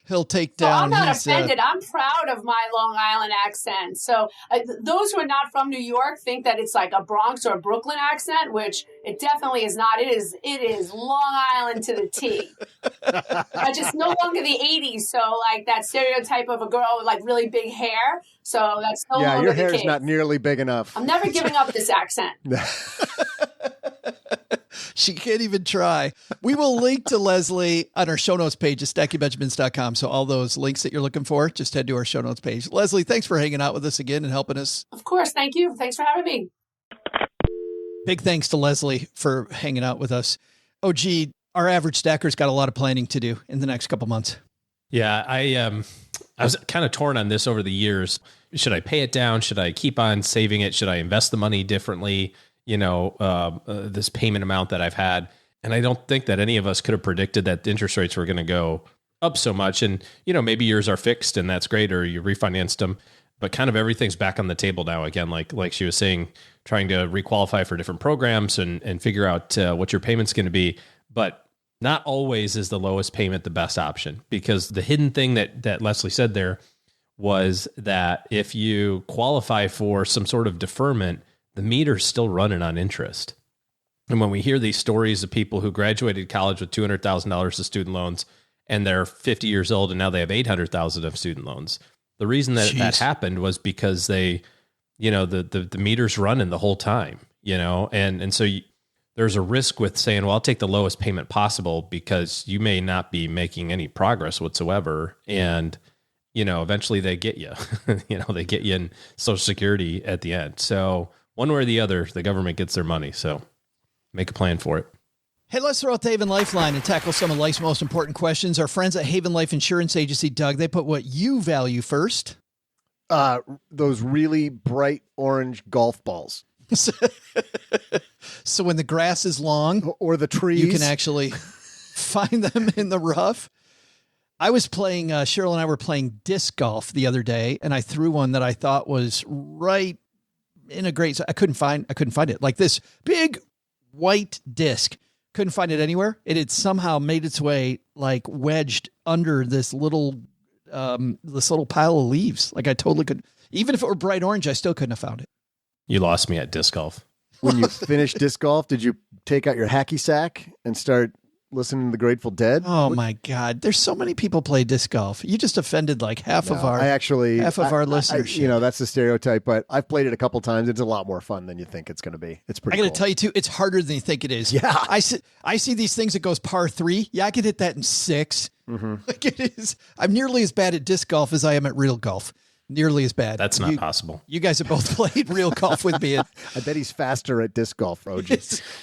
He'll take So down. I'm not offended. I'm proud of my Long Island accent. So those who are not from New York think that it's like a Bronx or a Brooklyn accent, which it definitely is not. It is Long Island to the T. But it's no longer the 80s. So like that stereotype of a girl with like really big hair. So that's no longer your the hair case. is not nearly big enough. I'm never giving up this accent. She can't even try. We will link to Leslie on our show notes page at stackingbenjamins.com. So all those links that you're looking for, just head to our show notes page. Leslie, thanks for hanging out with us again and helping us. Of course. Thank you. Thanks for having me. Big thanks to Leslie for hanging out with us. Oh, gee, our average stacker's got a lot of planning to do in the next couple months. Yeah, I was kind of torn on this over the years. Should I pay it down? Should I keep on saving it? Should I invest the money differently? This payment amount that I've had. And I don't think that any of us could have predicted that interest rates were going to go up so much. And, maybe yours are fixed and that's great, or you refinanced them, but kind of everything's back on the table now again, like she was saying, trying to requalify for different programs and figure out what your payment's going to be. But not always is the lowest payment the best option, because the hidden thing that Leslie said there was that if you qualify for some sort of deferment, the meter's still running on interest. And when we hear these stories of people who graduated college with $200,000 of student loans and they're 50 years old and now they have $800,000 of student loans, the reason that happened was because they, the meter's running the whole time, and so there's a risk with saying, well, I'll take the lowest payment possible, because you may not be making any progress whatsoever. And, eventually they get you, they get you in Social Security at the end. So one way or the other, the government gets their money. So make a plan for it. Hey, let's throw out the Haven Lifeline and tackle some of life's most important questions. Our friends at Haven Life Insurance Agency, Doug, they put what you value first. Those really bright orange golf balls. So when the grass is long or the trees, you can actually find them in the rough. I was playing, Cheryl and I were playing disc golf the other day, and I threw one that I thought was right in a great, I couldn't find it. Like this big white disc, couldn't find it anywhere. It had somehow made its way like wedged under this little pile of leaves. Like I totally could, even if it were bright orange, I still couldn't have found it. You lost me at disc golf. When you finished disc golf, did you take out your hacky sack and start listening to the Grateful Dead? Oh my God. There's so many people play disc golf. You just offended like half of our listeners. That's the stereotype, but I've played it a couple times. It's a lot more fun than you think it's going to be. It's pretty I got to cool. tell you too, it's harder than you think it is. Yeah. I see these things that goes par 3. Yeah. I could hit that in 6. Mm-hmm. Like it is. I'm nearly as bad at disc golf as I am at real golf. Nearly as bad. That's not possible. You guys have both played real golf with me. I bet he's faster at disc golf, Roger.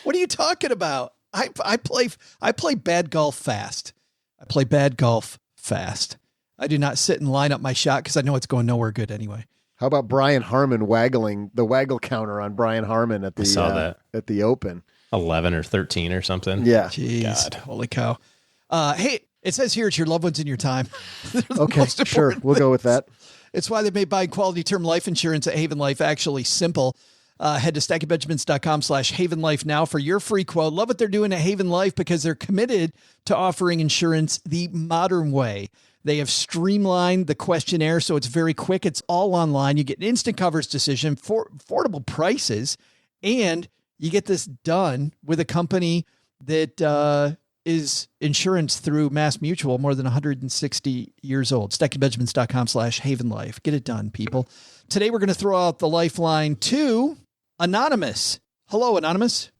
What are you talking about? I play bad golf fast. I play bad golf fast. I do not sit and line up my shot because I know it's going nowhere good anyway. How about Brian Harmon waggling the waggle counter on Brian Harmon at the Open? 11 or 13 or something. Yeah. Jeez. God. Holy cow. Hey, it says here it's your loved ones in your time. Okay, sure. We'll go with that. It's why they made buying quality term life insurance at Haven Life actually simple. Head to stackingbenjamins.com/Haven Life now for your free quote. Love what they're doing at Haven Life because they're committed to offering insurance the modern way. They have streamlined the questionnaire so it's very quick. It's all online. You get an instant coverage decision for affordable prices, and you get this done with a company that is insurance through Mass Mutual, more than 160 years old. stackingbenjamins.com/Haven Life. Get it done, people. Today we're going to throw out the lifeline to Anonymous. Hello, Anonymous.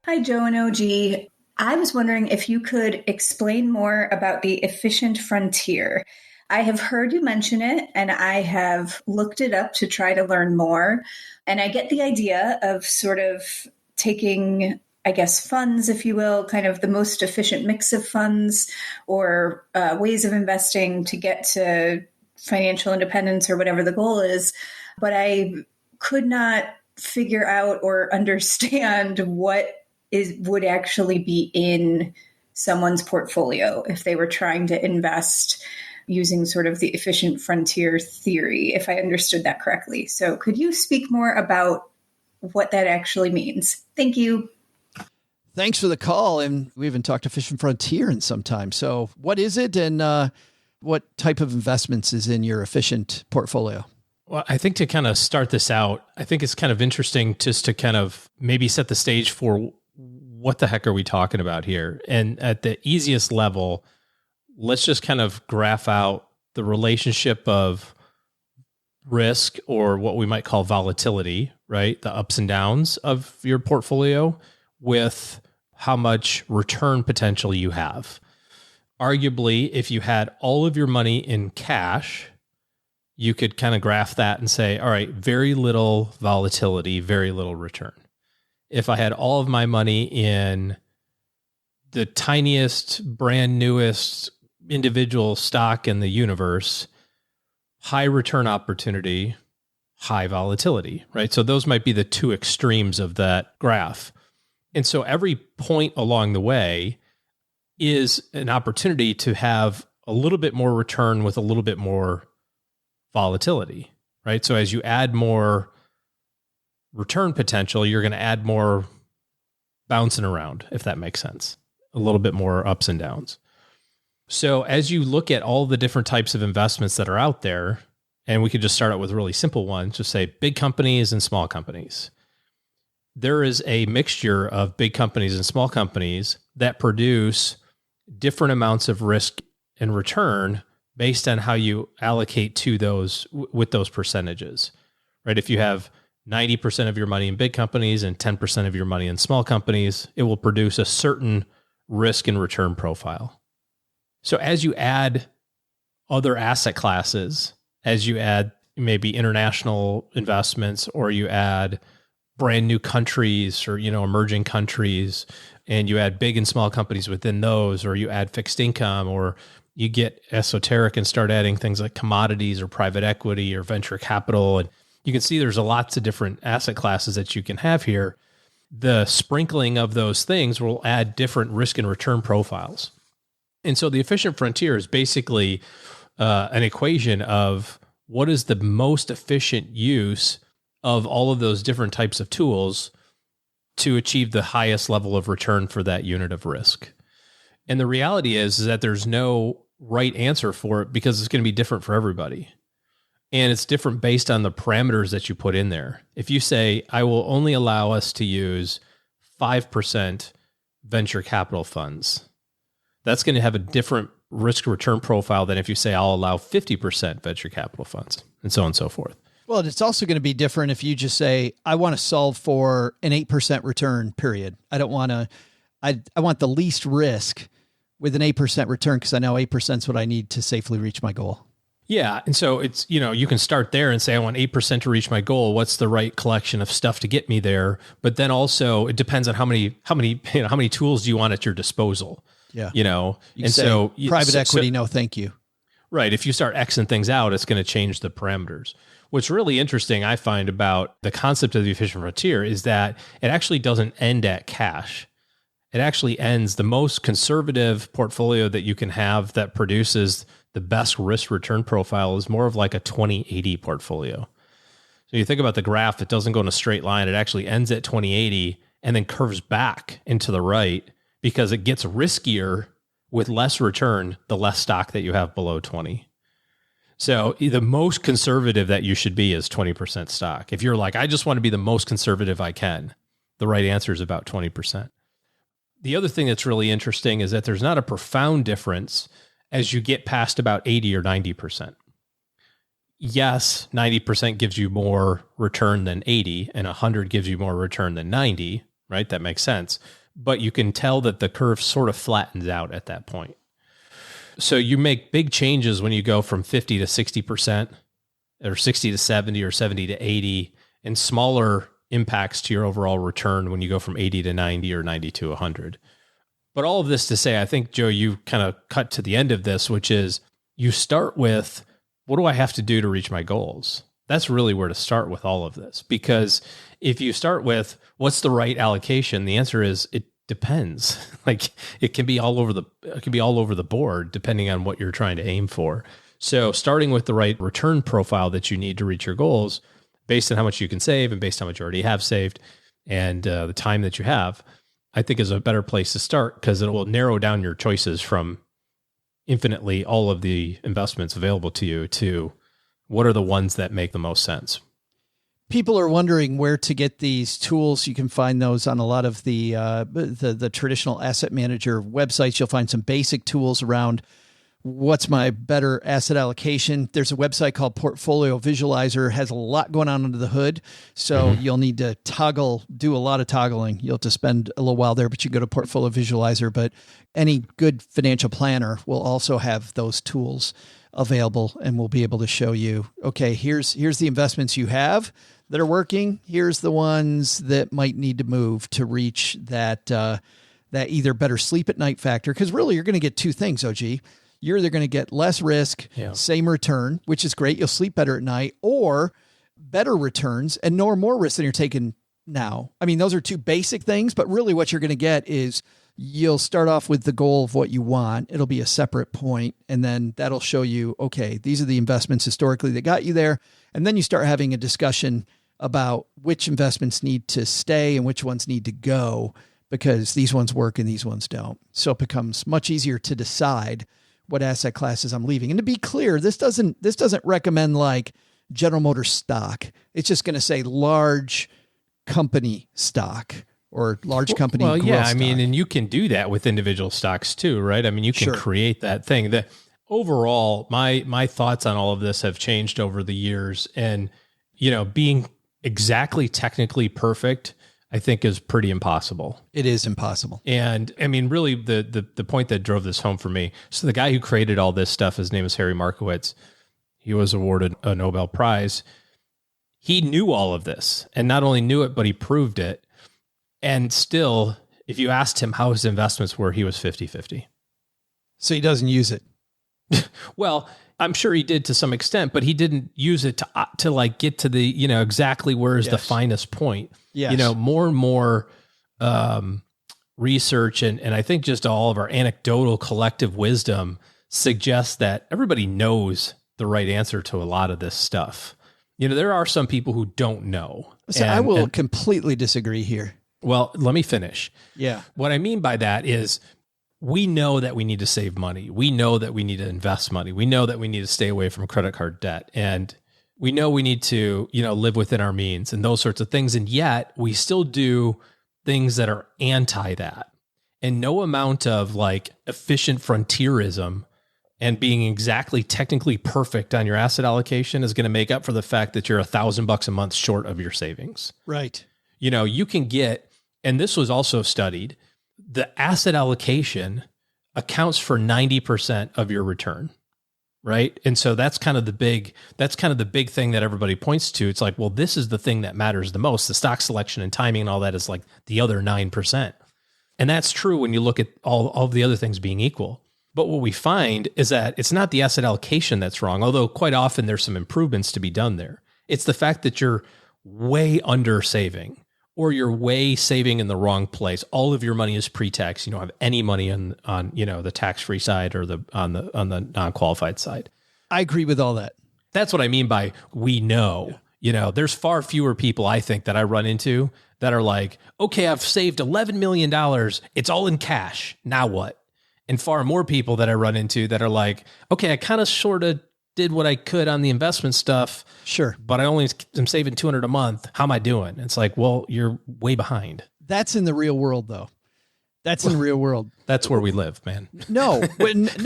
Hi, Joe and OG. I was wondering if you could explain more about the efficient frontier. I have heard you mention it, and I have looked it up to try to learn more. And I get the idea of sort of taking, I guess, funds, if you will, kind of the most efficient mix of funds or ways of investing to get to financial independence or whatever the goal is. But I could not figure out or understand what would actually be in someone's portfolio if they were trying to invest using sort of the efficient frontier theory, if I understood that correctly. So could you speak more about what that actually means? Thank you. Thanks for the call. And we haven't talked Efficient Frontier in some time. So what is it, and what type of investments is in your Efficient portfolio? Well, I think to kind of start this out, I think it's kind of interesting just to kind of maybe set the stage for what the heck are we talking about here? And at the easiest level, let's just kind of graph out the relationship of risk, or what we might call volatility, right? The ups and downs of your portfolio with how much return potential you have. Arguably, if you had all of your money in cash, you could kind of graph that and say, all right, very little volatility, very little return. If I had all of my money in the tiniest, brand newest individual stock in the universe, high return opportunity, high volatility, right? So those might be the two extremes of that graph. And so every point along the way is an opportunity to have a little bit more return with a little bit more volatility, right? So as you add more return potential, you're going to add more bouncing around, if that makes sense, a little bit more ups and downs. So as you look at all the different types of investments that are out there, and we could just start out with really simple ones, just say big companies and small companies. There is a mixture of big companies and small companies that produce different amounts of risk and return based on how you allocate to those with those percentages, right? If you have 90% of your money in big companies and 10% of your money in small companies, it will produce a certain risk and return profile. So as you add other asset classes, as you add maybe international investments, or you add brand new countries or, emerging countries, and you add big and small companies within those, or you add fixed income, or you get esoteric and start adding things like commodities or private equity or venture capital. And you can see there's lots of different asset classes that you can have here. The sprinkling of those things will add different risk and return profiles. And so the efficient frontier is basically an equation of what is the most efficient use of all of those different types of tools to achieve the highest level of return for that unit of risk. And the reality is that there's no right answer for it, because it's going to be different for everybody. And it's different based on the parameters that you put in there. If you say, I will only allow us to use 5% venture capital funds, that's going to have a different risk return profile than if you say, I'll allow 50% venture capital funds, and so on and so forth. Well, it's also going to be different if you just say, I want to solve for an 8% return, period. I don't want to, I want the least risk with an 8% return, because I know 8% is what I need to safely reach my goal. Yeah. And so it's, you can start there and say, I want 8% to reach my goal. What's the right collection of stuff to get me there? But then also it depends on how many tools do you want at your disposal? Yeah. And so private equity, no, thank you. Right. If you start Xing things out, it's going to change the parameters. What's really interesting, I find, about the concept of the efficient frontier is that it actually doesn't end at cash. It actually ends, the most conservative portfolio that you can have that produces the best risk return profile is more of like a 20/80 portfolio. So you think about the graph, it doesn't go in a straight line. It actually ends at 20/80 and then curves back into the right, because it gets riskier with less return the less stock that you have below 20. So the most conservative that you should be is 20% stock. If you're like, I just want to be the most conservative I can, the right answer is about 20%. The other thing that's really interesting is that there's not a profound difference as you get past about 80 or 90%. Yes, 90% gives you more return than 80, and 100 gives you more return than 90, right? That makes sense. But you can tell that the curve sort of flattens out at that point. So you make big changes when you go from 50 to 60%, or 60 to 70, or 70 to 80, and smaller impacts to your overall return when you go from 80 to 90 or 90 to 100. But all of this to say, I think, Joe, you kind of cut to the end of this, which is you start with, what do I have to do to reach my goals? That's really where to start with all of this. Because if you start with what's the right allocation, the answer is it depends. Like it can be all over the board depending on what you're trying to aim for. So starting with the right return profile that you need to reach your goals, based on how much you can save and based on how much you already have saved and the time that you have, I think is a better place to start because it will narrow down your choices from infinitely all of the investments available to you to what are the ones that make the most sense. People are wondering where to get these tools. You can find those on a lot of the traditional asset manager websites. You'll find some basic tools around what's my better asset allocation. There's a website called Portfolio Visualizer. It has a lot going on under the hood. So you'll need to do a lot of toggling. You'll have to spend a little while there, but you go to Portfolio Visualizer. But any good financial planner will also have those tools available and will be able to show you, okay, here's the investments you have that are working. Here's the ones that might need to move to reach that either better sleep at night factor. Because really, you're going to get two things, OG. You're either going to get less risk, same return, which is great. You'll sleep better at night, or better returns and no more risk than you're taking now. I mean, those are two basic things, but really what you're going to get is you'll start off with the goal of what you want. It'll be a separate point, and then that'll show you, okay, these are the investments historically that got you there. And then you start having a discussion about which investments need to stay and which ones need to go, because these ones work and these ones don't. So it becomes much easier to decide what asset classes I'm leaving. And to be clear, this doesn't recommend like General Motors stock. It's just going to say large company stock or large company. Well, yeah, stock. I mean, and you can do that with individual stocks too, right? I mean, you can create that thing. The overall, my thoughts on all of this have changed over the years, and being exactly technically perfect, I think, is pretty impossible. It is impossible. And I mean, really the point that drove this home for me. So the guy who created all this stuff, his name is Harry Markowitz. He was awarded a Nobel Prize. He knew all of this, and not only knew it, but he proved it. And still, if you asked him how his investments were, he was 50-50. So he doesn't use it. Well, I'm sure he did to some extent, but he didn't use it to like get to the, exactly where's the finest point. Yes. More and more research and I think just all of our anecdotal collective wisdom suggests that everybody knows the right answer to a lot of this stuff. There are some people who don't know. So I will completely disagree here. Well, let me finish. Yeah. What I mean by that is we know that we need to save money. We know that we need to invest money. We know that we need to stay away from credit card debt. And we know we need to, live within our means and those sorts of things. And yet we still do things that are anti that. And no amount of like efficient frontierism and being exactly technically perfect on your asset allocation is going to make up for the fact that you're $1,000 a month short of your savings. Right. You can get, and this was also studied, the asset allocation accounts for 90% of your return. Right. And so that's kind of the big thing that everybody points to. It's like, well, this is the thing that matters the most. The stock selection and timing and all that is like the other 9%. And that's true when you look at all of the other things being equal. But what we find is that it's not the asset allocation that's wrong, although quite often there's some improvements to be done there. It's the fact that you're way under saving, or you're way saving in the wrong place. All of your money is pre-tax. You don't have any money on the tax-free side or on the non-qualified side. I agree with all that. That's what I mean by we know. There's far fewer people I think that I run into that are like, okay, I've saved $11 million. It's all in cash. Now what? And far more people that I run into that are like, okay, I kind of sort of did what I could on the investment stuff. Sure. But I only am saving $200 a month. How am I doing? It's like, well, you're way behind. That's in the real world though. That's in the real world. That's where we live, man. No,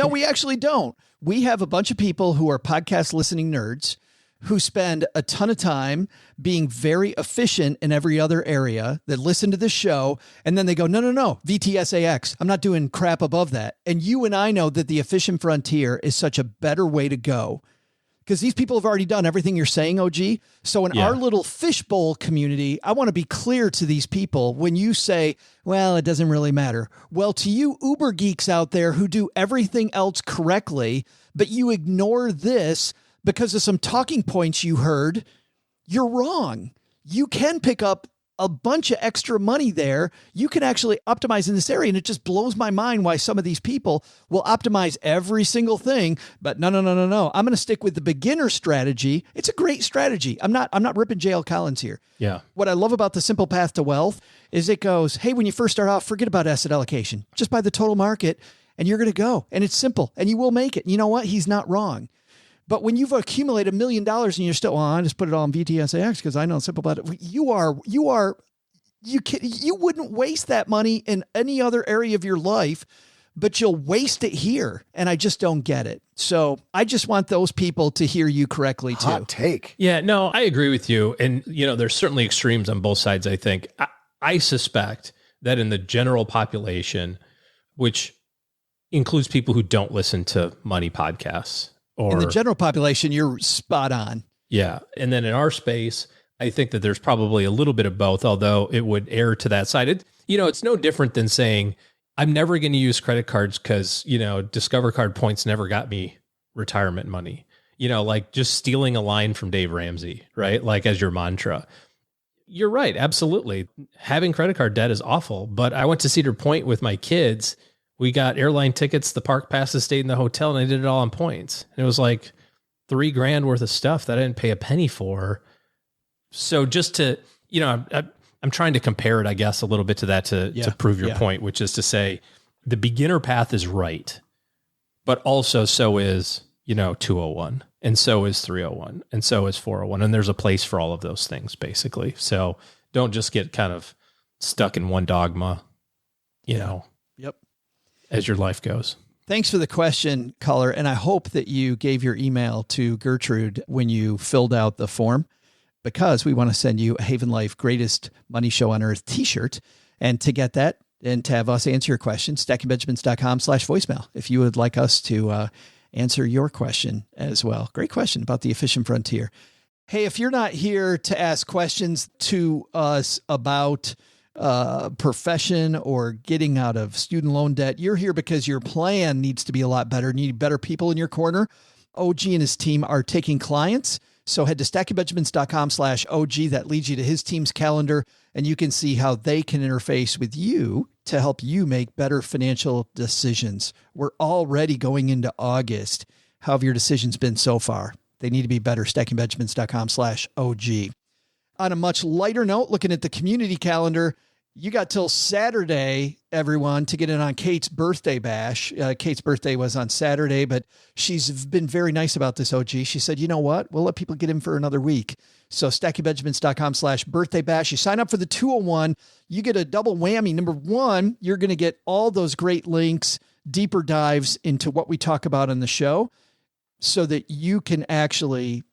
we actually don't. We have a bunch of people who are podcast listening nerds who spend a ton of time being very efficient in every other area that listen to this show. And then they go, no, VTSAX. I'm not doing crap above that. And you and I know that the efficient frontier is such a better way to go because these people have already done everything you're saying, OG. So in our little fishbowl community, I want to be clear to these people when you say, well, it doesn't really matter. Well, to you Uber geeks out there who do everything else correctly, but you ignore this because of some talking points you heard, you're wrong. You can pick up a bunch of extra money there. You can actually optimize in this area. And it just blows my mind why some of these people will optimize every single thing. But no. I'm going to stick with the beginner strategy. It's a great strategy. I'm not ripping JL Collins here. Yeah. What I love about the simple path to wealth is it goes, hey, when you first start off, forget about asset allocation. Just buy the total market and you're going to go. And it's simple and you will make it. And you know what? He's not wrong. But when you've accumulated $1 million and you're still, I just put it all in VTSAX because I know simple about it. You wouldn't waste that money in any other area of your life, but you'll waste it here. And I just don't get it. So I just want those people to hear you correctly too. Hot take. Yeah, no, I agree with you. And, there's certainly extremes on both sides, I think. I suspect that in the general population, which includes people who don't listen to money podcasts, or in the general population, you're spot on. Yeah. And then in our space, I think that there's probably a little bit of both, although it would err to that side. It's no different than saying, I'm never going to use credit cards because, Discover Card points never got me retirement money. Like just stealing a line from Dave Ramsey, right? Like as your mantra. You're right. Absolutely. Having credit card debt is awful. But I went to Cedar Point with my kids. We got airline tickets, the park passes, stayed in the hotel, and I did it all on points. And it was like $3,000 worth of stuff that I didn't pay a penny for. So just to, I'm trying to compare it, I guess, a little bit to that to prove your point, which is to say the beginner path is right, but also so is, 201, and so is 301, and so is 401. And there's a place for all of those things, basically. So don't just get kind of stuck in one dogma, Yep. As your life goes. Thanks for the question, caller. And I hope that you gave your email to Gertrude when you filled out the form, because we want to send you a Haven Life Greatest Money Show on Earth t-shirt. And to get that and to have us answer your question, stackingbenjamins.com/voicemail. If you would like us to answer your question as well. Great question about the efficient frontier. Hey, if you're not here to ask questions to us about profession or getting out of student loan debt, you're here because your plan needs to be a lot better. You need better people in your corner. OG and his team are taking clients. So head to stackingbenjamins.com/OG. That leads you to his team's calendar, and you can see how they can interface with you to help you make better financial decisions. We're already going into August. How have your decisions been so far? They need to be better. stackingbenjamins.com/OG. On a much lighter note, looking at the community calendar, you got till Saturday, everyone, to get in on Kate's birthday bash. Kate's birthday was on Saturday, but she's been very nice about this, OG. She said, you know what? We'll let people get in for another week. So stackingbenjamins.com/birthday bash. You sign up for the 201, you get a double whammy. Number one, you're going to get all those great links, deeper dives into what we talk about on the show so that you can actually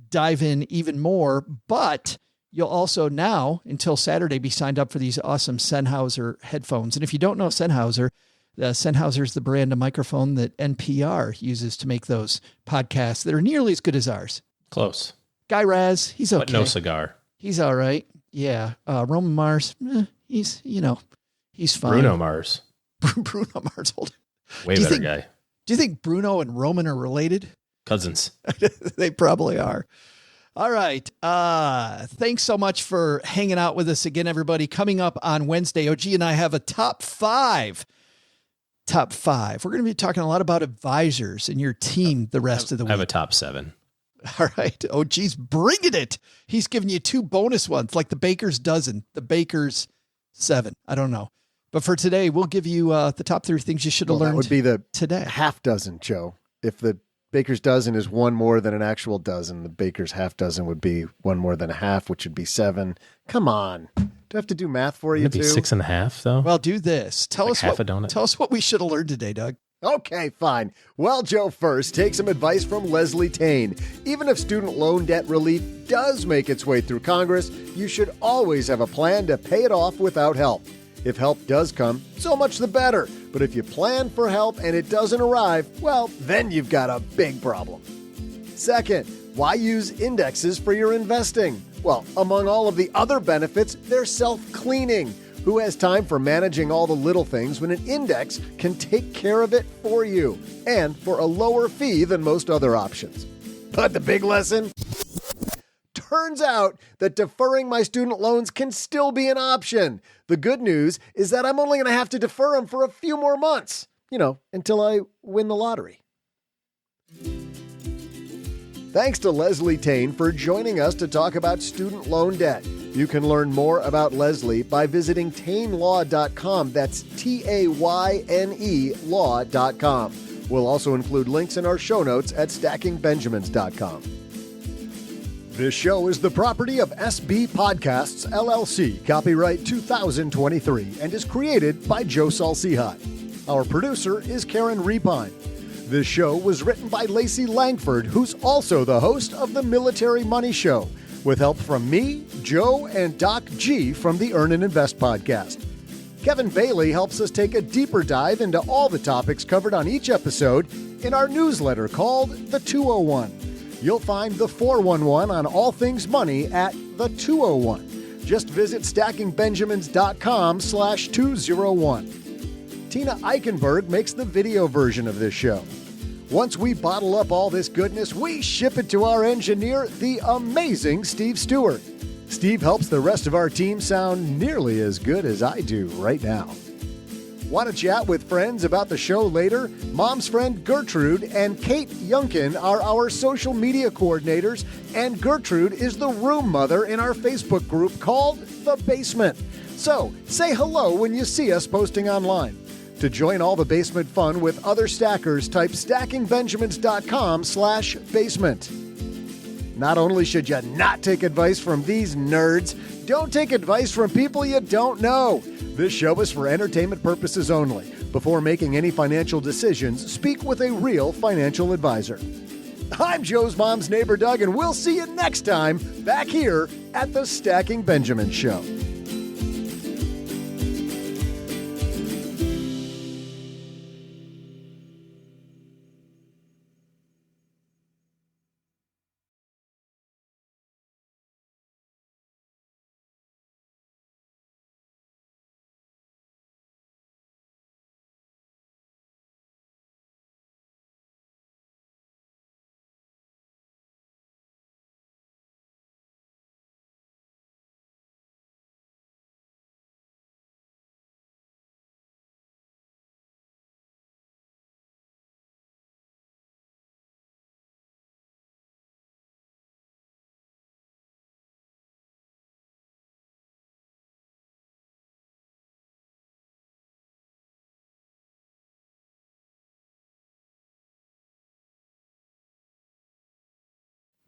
dive in even more. But you'll also now, until Saturday, be signed up for these awesome Sennheiser headphones. And if you don't know Sennheiser, Sennheiser is the brand of microphone that NPR uses to make those podcasts that are nearly as good as ours. Close. Guy Raz, he's okay. But no cigar. He's all right. Yeah. Roman Mars, he's fine. Bruno Mars. Bruno Mars. Way better guy. Do you think Bruno and Roman are related? Cousins. They probably are. All right. Thanks so much for hanging out with us again, everybody. Coming up on Wednesday, OG and I have a top five. We're going to be talking a lot about advisors and your team the rest of the week. I have a top 7. All right. OG's bringing it. He's giving you 2 bonus ones, like the Baker's dozen, the Baker's 7. I don't know. But for today, we'll give you the top 3 things you should have learned. That would be the today. Half dozen, Joe. If the Baker's dozen is one more than an actual dozen, the Baker's half dozen would be one more than a half, which would be 7. Come on. Do I have to do math for you, too? It'd be 6.5, though. Well, do this. Tell us half a donut. Tell us what we should have learned today, Doug. Okay, fine. Well, Joe, first, take some advice from Leslie Tayne. Even if student loan debt relief does make its way through Congress, you should always have a plan to pay it off without help. If help does come, so much the better. But if you plan for help and it doesn't arrive, well, then you've got a big problem. Second, why use indexes for your investing? Well, among all of the other benefits, they're self-cleaning. Who has time for managing all the little things when an index can take care of it for you, and for a lower fee than most other options? But the big lesson? turns out that deferring my student loans can still be an option. The good news is that I'm only going to have to defer them for a few more months, until I win the lottery. Thanks to Leslie Tayne for joining us to talk about student loan debt. You can learn more about Leslie by visiting taynelaw.com. That's TAYNE law.com. We'll also include links in our show notes at stackingbenjamins.com. This show is the property of SB Podcasts, LLC, copyright 2023, and is created by Joe Salsihai. Our producer is Karen Repine. This show was written by Lacey Langford, who's also the host of the Military Money Show, with help from me, Joe, and Doc G from the Earn and Invest podcast. Kevin Bailey helps us take a deeper dive into all the topics covered on each episode in our newsletter called The 201. You'll find the 411 on all things money at The 201. Just visit stackingbenjamins.com/201. Tina Eichenberg makes the video version of this show. Once we bottle up all this goodness, we ship it to our engineer, the amazing Steve Stewart. Steve helps the rest of our team sound nearly as good as I do right now. Want to chat with friends about the show later? Mom's friend Gertrude and Kate Yunkin are our social media coordinators, and Gertrude is the room mother in our Facebook group called The Basement. So say hello when you see us posting online. To join all the basement fun with other stackers, type stackingbenjamins.com/basement. Not only should you not take advice from these nerds, don't take advice from people you don't know. This show is for entertainment purposes only. Before making any financial decisions, speak with a real financial advisor. I'm Joe's mom's neighbor, Doug, and we'll see you next time back here at the Stacking Benjamin Show.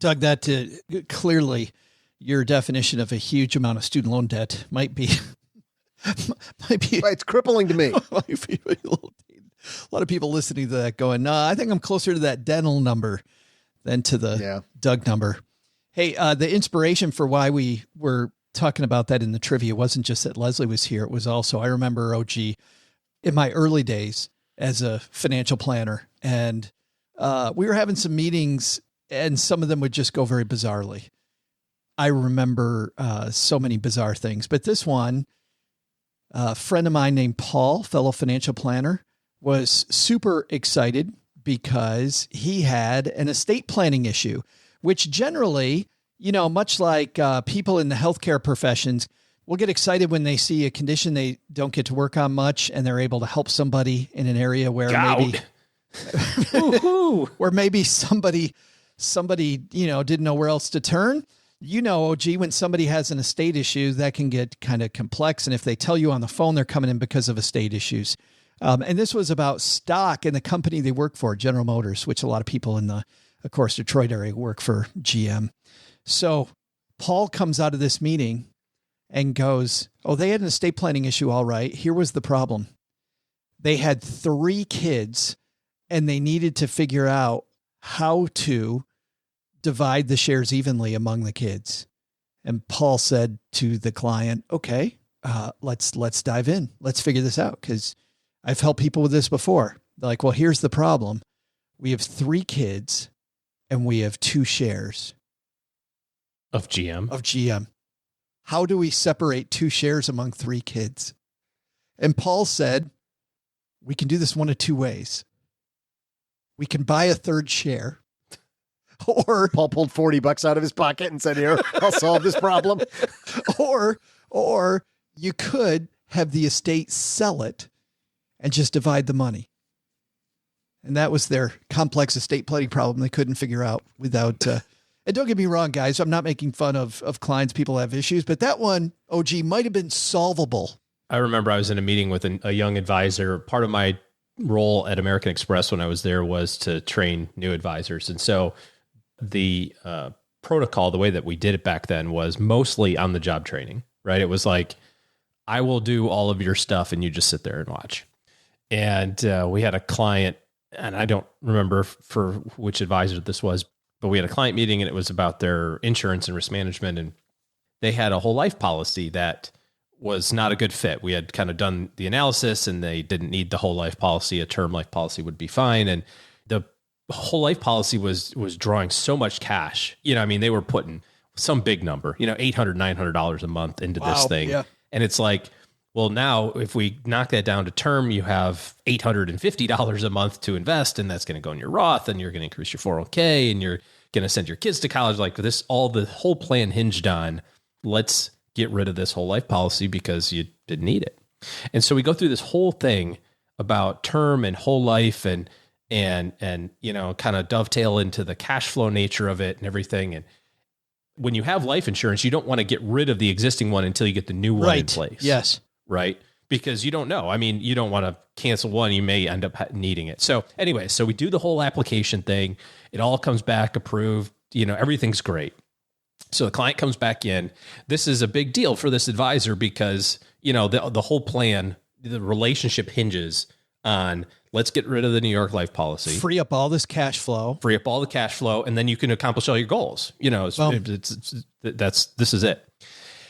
Doug, that clearly your definition of a huge amount of student loan debt might be it's crippling to me. Might be a lot of people listening to that going, no, I think I'm closer to that dental number than to the Doug number. Hey, the inspiration for why we were talking about that in the trivia wasn't just that Leslie was here. It was also, I remember OG in my early days as a financial planner, and we were having some meetings, and some of them would just go very bizarrely. I remember so many bizarre things, but this one, a friend of mine named Paul, fellow financial planner, was super excited because he had an estate planning issue, which generally, much like people in the healthcare professions will get excited when they see a condition they don't get to work on much, and they're able to help somebody in an area where maybe somebody, didn't know where else to turn. OG, when somebody has an estate issue, that can get kind of complex. And if they tell you on the phone, they're coming in because of estate issues. And this was about stock in the company they work for, General Motors, which a lot of people in the, of course, Detroit area work for GM. So Paul comes out of this meeting and goes, oh, they had an estate planning issue. All right. Here was the problem. They had 3 kids and they needed to figure out how to divide the shares evenly among the kids. And Paul said to the client, okay, let's dive in. Let's figure this out. Cause I've helped people with this before. They're like, well, here's the problem. We have 3 kids and we have 2 shares of GM. How do we separate 2 shares among 3 kids? And Paul said, we can do this one of 2 ways. We can buy a 3rd share, Or Paul pulled $40 out of his pocket and said, here, I'll solve this problem. Or you could have the estate sell it and just divide the money. And that was their complex estate planning problem they couldn't figure out without, and don't get me wrong, guys, I'm not making fun of clients. People have issues, but that one, OG, might have been solvable. I remember I was in a meeting with a young advisor. Part of my role at American Express when I was there was to train new advisors. And so the protocol, the way that we did it back then, was mostly on the job training, right? It was like, I will do all of your stuff and you just sit there and watch. And we had a client, and I don't remember for which advisor this was, but we had a client meeting and it was about their insurance and risk management. And they had a whole life policy that was not a good fit. We had kind of done the analysis and they didn't need the whole life policy. A term life policy would be fine. And the whole life policy was drawing so much cash. You know, I mean, they were putting some big number, you know, $800, $900 a month into this thing. Yeah. And it's like, well, now if we knock that down to term, you have $850 a month to invest, and that's going to go in your Roth, and you're going to increase your 401k, and you're going to send your kids to college. Like this, all the whole plan hinged on, let's get rid of this whole life policy because you didn't need it. And so we go through this whole thing about term and whole life and you know, kind of dovetail into the cash flow nature of it and everything. And when you have life insurance, you don't want to get rid of the existing one until you get the new one in place. Yes. Right. Because you don't know. I mean, you don't want to cancel one. You may end up needing it. So anyway, so we do the whole application thing. It all comes back approved. You know, everything's great. So the client comes back in. This is a big deal for this advisor because, you know, the whole plan, the relationship hinges on let's get rid of the New York life policy. Free up all this cash flow. Free up all the cash flow. And then you can accomplish all your goals. You know, this is it.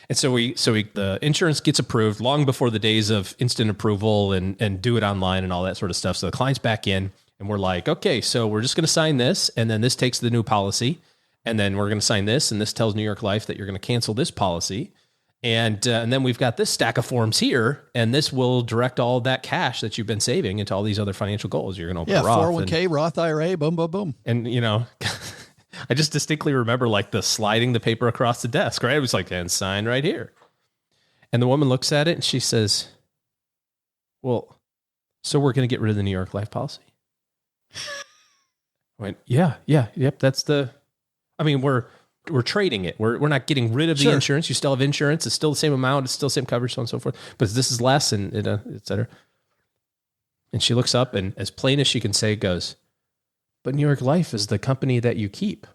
And so the insurance gets approved long before the days of instant approval and do it online and all that sort of stuff. So the client's back in and we're like, okay, so we're just going to sign this. And then this takes the new policy. And then we're going to sign this. And this tells New York Life that you're going to cancel this policy. And then we've got this stack of forms here. And this will direct all that cash that you've been saving into all these other financial goals. You're going to open a Roth. 401k, Roth IRA, boom, boom, boom. And, you know, I just distinctly remember like the sliding the paper across the desk, right? It was like, and sign right here. And the woman looks at it and she says, well, so we're going to get rid of the New York life policy. I went, yep. That's I mean, we're trading it. We're not getting rid of the insurance. You still have insurance. It's still the same amount. It's still the same coverage, so on and so forth. But this is less and et cetera. And she looks up and as plain as she can say goes, but New York Life is the company that you keep.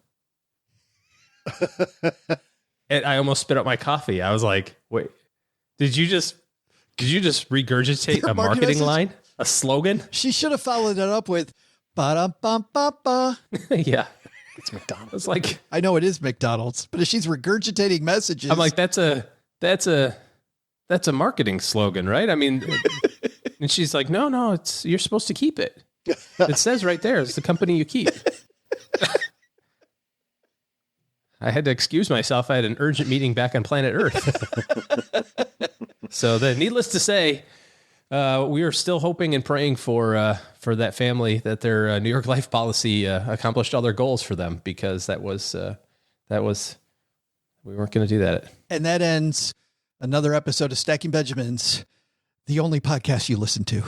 And I almost spit out my coffee. I was like, wait, did you just regurgitate a marketing line, a slogan? She should have followed it up with ba-dum-bum-ba-ba. Yeah. It's McDonald's. It's like, I know it is McDonald's, but if she's regurgitating messages, I'm like, that's a marketing slogan, right? I mean, and she's like, no, you're supposed to keep it. It says right there, it's the company you keep. I had to excuse myself. I had an urgent meeting back on planet Earth. So then, needless to say, we are still hoping and praying for that family that their New York life policy accomplished all their goals for them, because that was we weren't going to do that. And that ends another episode of Stacking Benjamins, the only podcast you listen to.